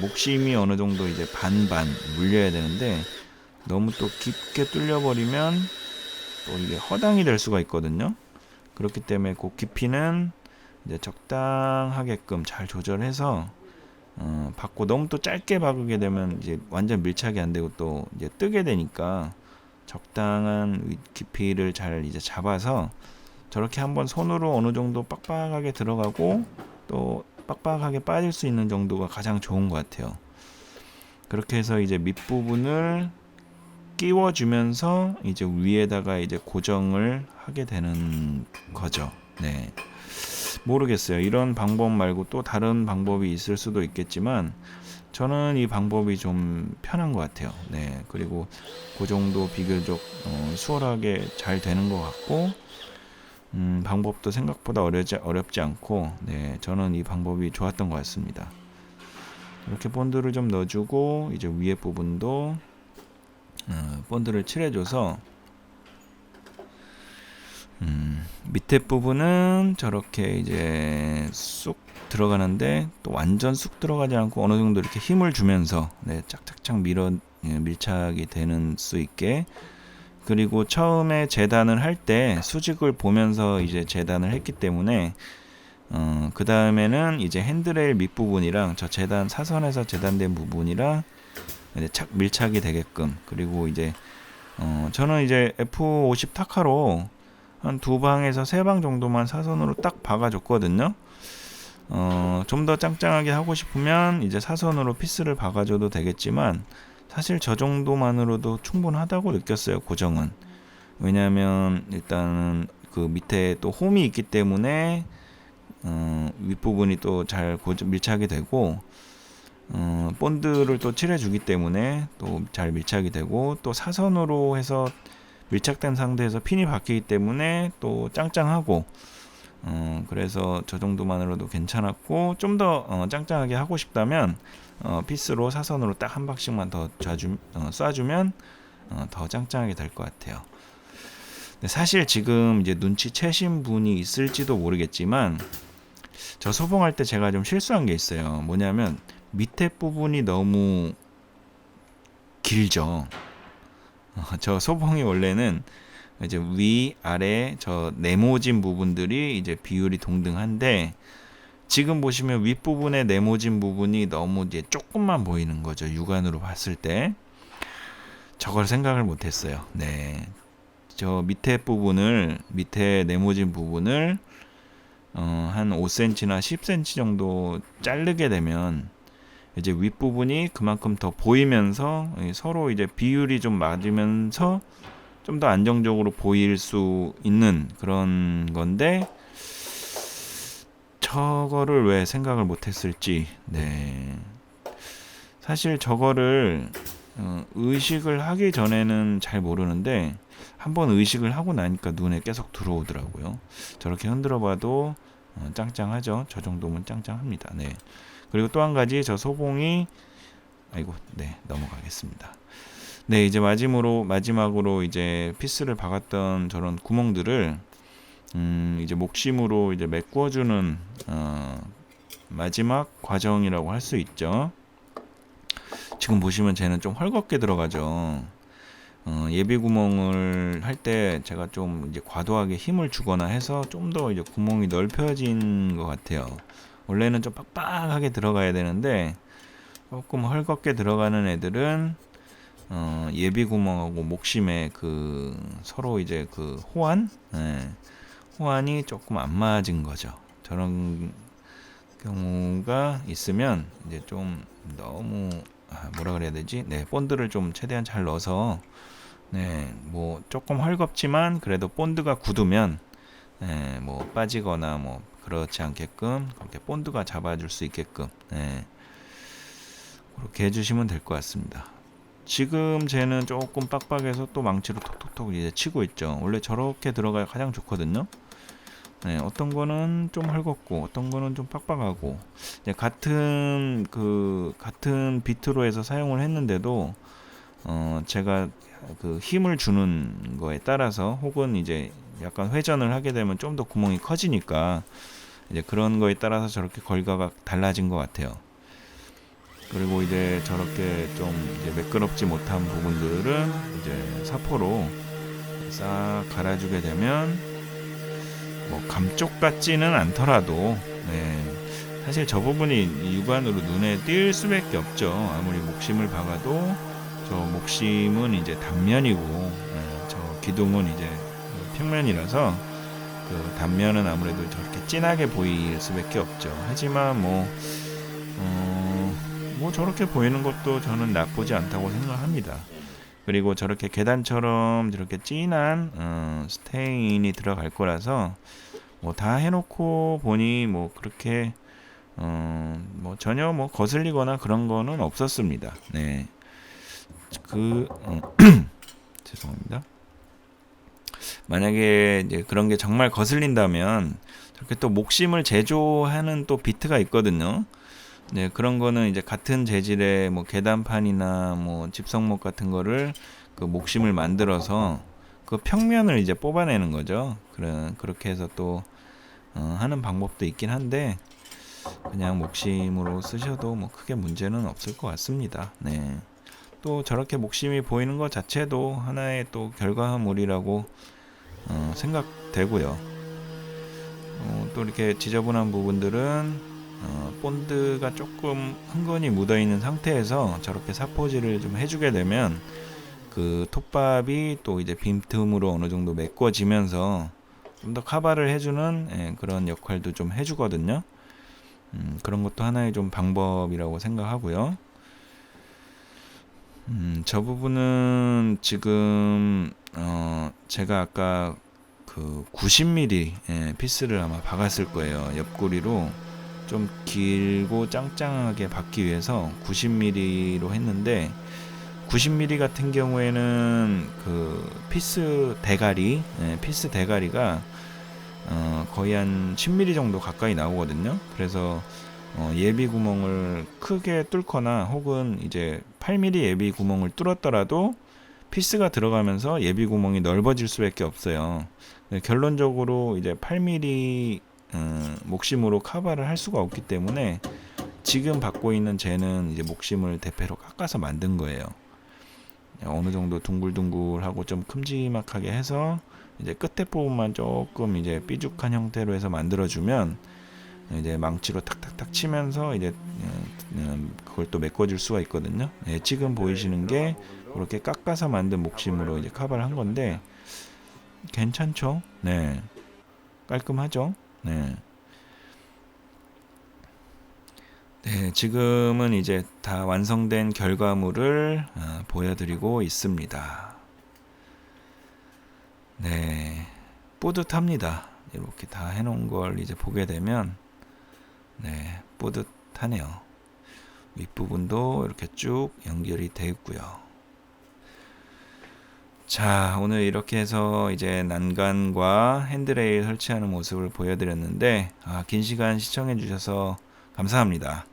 목심이 어느 정도 이제 반반 물려야 되는데, 너무 또 깊게 뚫려버리면 또 이게 허당이 될 수가 있거든요. 그렇기 때문에 그 깊이는 이제 적당하게끔 잘 조절해서 박고, 너무 또 짧게 박게 되면 이제 완전 밀착이 안 되고 또 이제 뜨게 되니까 적당한 깊이를 잘 이제 잡아서 저렇게 한번 손으로 어느 정도 빡빡하게 들어가고 또 빡빡하게 빠질 수 있는 정도가 가장 좋은 것 같아요. 그렇게 해서 이제 밑부분을 끼워주면서 이제 위에다가 이제 고정을 하게 되는 거죠. 네, 모르겠어요. 이런 방법 말고 또 다른 방법이 있을 수도 있겠지만, 저는 이 방법이 좀 편한 것 같아요. 네, 그리고 고정도 비교적 수월하게 잘 되는 것 같고, 방법도 생각보다 어렵지 않고, 네, 저는 이 방법이 좋았던 것 같습니다. 이렇게 본드를 좀 넣어주고 이제 위에 부분도 본드를 칠해줘서 밑에 부분은 저렇게 이제 쑥 들어가는데, 또 완전 쑥 들어가지 않고 어느 정도 이렇게 힘을 주면서 네, 짝짝짝 밀착이 되는 수 있게. 그리고 처음에 재단을 할 때 수직을 보면서 이제 재단을 했기 때문에 그 다음에는 이제 핸드레일 밑부분이랑 저 재단 사선에서 재단된 부분이랑 이제 착 밀착이 되게끔. 그리고 이제 저는 이제 F50 타카로 한 2방에서 3방 정도만 사선으로 딱 박아줬거든요. 좀 더 짱짱하게 하고 싶으면 이제 사선으로 피스를 박아줘도 되겠지만, 사실 저 정도만으로도 충분하다고 느꼈어요, 고정은. 왜냐하면 일단은 그 밑에 또 홈이 있기 때문에 윗부분이 또 잘 밀착이 되고, 본드를 또 칠해주기 때문에 또 잘 밀착이 되고, 또 사선으로 해서 밀착된 상태에서 핀이 바뀌기 때문에 또 짱짱하고, 그래서 저 정도만으로도 괜찮았고, 좀 더 짱짱하게 하고 싶다면 피스로 사선으로 딱 한 박씩만 더 쏴주면 더 짱짱하게 될 것 같아요. 사실 지금 이제 눈치채신 분이 있을지도 모르겠지만, 저 소봉할 때 제가 좀 실수한 게 있어요. 뭐냐면 밑에 부분이 너무 길죠. 저 소봉이 원래는 이제 위, 아래 저 네모진 부분들이 이제 비율이 동등한데, 지금 보시면 윗부분에 네모진 부분이 너무 이제 조금만 보이는 거죠. 육안으로 봤을 때. 저걸 생각을 못 했어요. 네. 저 밑에 네모진 부분을 한 5cm나 10cm 정도 자르게 되면 이제 윗부분이 그만큼 더 보이면서 서로 이제 비율이 좀 맞으면서 좀 더 안정적으로 보일 수 있는 그런 건데, 저거를 왜 생각을 못 했을지. 네. 사실 저거를 의식을 하기 전에는 잘 모르는데 한번 의식을 하고 나니까 눈에 계속 들어오더라고요. 저렇게 흔들어 봐도 짱짱하죠. 저 정도면 짱짱합니다. 네. 그리고 또 한 가지 저 소봉이 아이고 네 넘어가겠습니다. 네 이제 마지막으로 이제 피스를 박았던 저런 구멍들을 이제 목심으로 이제 메꿔주는 마지막 과정이라고 할 수 있죠. 지금 보시면 쟤는 좀 헐겁게 들어가죠. 예비 구멍을 할 때 제가 좀 이제 과도하게 힘을 주거나 해서 좀 더 이제 구멍이 넓혀진 것 같아요. 원래는 좀 빡빡하게 들어가야 되는데 조금 헐겁게 들어가는 애들은 예비 구멍하고 목심에 그 서로 이제 그 호환이 조금 안 맞은 거죠. 저런 경우가 있으면 이제 좀 너무 뭐라 그래야 되지? 네, 본드를 좀 최대한 잘 넣어서 네, 뭐 조금 헐겁지만 그래도 본드가 굳으면 네, 뭐 빠지거나 뭐 그렇지 않게끔 그렇게 본드가 잡아줄 수 있게끔 네, 그렇게 해주시면 될 것 같습니다. 지금 쟤는 조금 빡빡해서 또 망치로 톡톡톡 이제 치고 있죠. 원래 저렇게 들어가야 가장 좋거든요. 네, 어떤 거는 좀 헐겁고 어떤 거는 좀 빡빡하고 같은 비트로 해서 사용을 했는데도 제가 그 힘을 주는 거에 따라서 혹은 이제 약간 회전을 하게 되면 좀 더 구멍이 커지니까 이제 그런 거에 따라서 저렇게 결과가 달라진 것 같아요. 그리고 이제 저렇게 좀 이제 매끄럽지 못한 부분들은 이제 사포로 싹 갈아주게 되면 뭐 감쪽 같지는 않더라도 네, 사실 저 부분이 육안으로 눈에 띌 수밖에 없죠. 아무리 목심을 박아도 저 목심은 이제 단면이고 네, 저 기둥은 이제 평면이라서 그 단면은 아무래도 저렇게 진하게 보일 수밖에 없죠. 하지만 뭐 저렇게 보이는 것도 저는 나쁘지 않다고 생각합니다. 그리고 저렇게 계단처럼 저렇게 진한 스테인이 들어갈 거라서 뭐 다 해놓고 보니 뭐 그렇게 뭐 전혀 뭐 거슬리거나 그런 거는 없었습니다. 네, 죄송합니다. 만약에 이제 그런 게 정말 거슬린다면 저렇게 또 목심을 제조하는 또 비트가 있거든요. 네, 그런 거는 이제 같은 재질의 뭐 계단판이나 뭐 집성목 같은 거를 그 목심을 만들어서 그 평면을 이제 뽑아내는 거죠. 그렇게 해서 또 하는 방법도 있긴 한데 그냥 목심으로 쓰셔도 뭐 크게 문제는 없을 것 같습니다. 네. 또 저렇게 목심이 보이는 것 자체도 하나의 또 결과물이라고 생각되고요. 또 이렇게 지저분한 부분들은 본드가 조금 흥건히 묻어있는 상태에서 저렇게 사포질을 좀 해주게 되면 그 톱밥이 또 이제 빈틈으로 어느 정도 메꿔지면서 좀 더 커버를 해주는 그런 역할도 좀 해주거든요. 그런 것도 하나의 좀 방법이라고 생각하고요. 저 부분은 지금 제가 아까 그 90mm 피스를 아마 박았을 거예요. 옆구리로 좀 길고 짱짱하게 박기 위해서 90mm로 했는데 90mm 같은 경우에는 그 피스 대가리가 거의 한 10mm 정도 가까이 나오거든요. 그래서 예비 구멍을 크게 뚫거나 혹은 이제 8mm 예비 구멍을 뚫었더라도 피스가 들어가면서 예비 구멍이 넓어질 수밖에 없어요. 결론적으로 이제 8mm 목심으로 커버를 할 수가 없기 때문에 지금 받고 있는 쟤는 이제 목심을 대패로 깎아서 만든 거예요. 어느 정도 둥글둥글하고 좀 큼지막하게 해서 이제 끝에 부분만 조금 이제 삐죽한 형태로 해서 만들어주면 이제 망치로 탁탁탁 치면서 이제 그걸 또 메꿔줄 수가 있거든요. 네, 지금 보이시는 게 그렇게 깎아서 만든 목심으로 이제 커버를 한 건데 괜찮죠? 네, 깔끔하죠? 네. 네, 지금은 이제 다 완성된 결과물을 보여드리고 있습니다. 네, 뿌듯합니다. 이렇게 다 해놓은 걸 이제 보게 되면 뿌듯하네요. 윗부분도 이렇게 쭉 연결이 되어 있고요. 자, 오늘 이렇게 해서 이제 난간과 핸드레일 설치하는 모습을 보여드렸는데, 긴 시간 시청해 주셔서 감사합니다.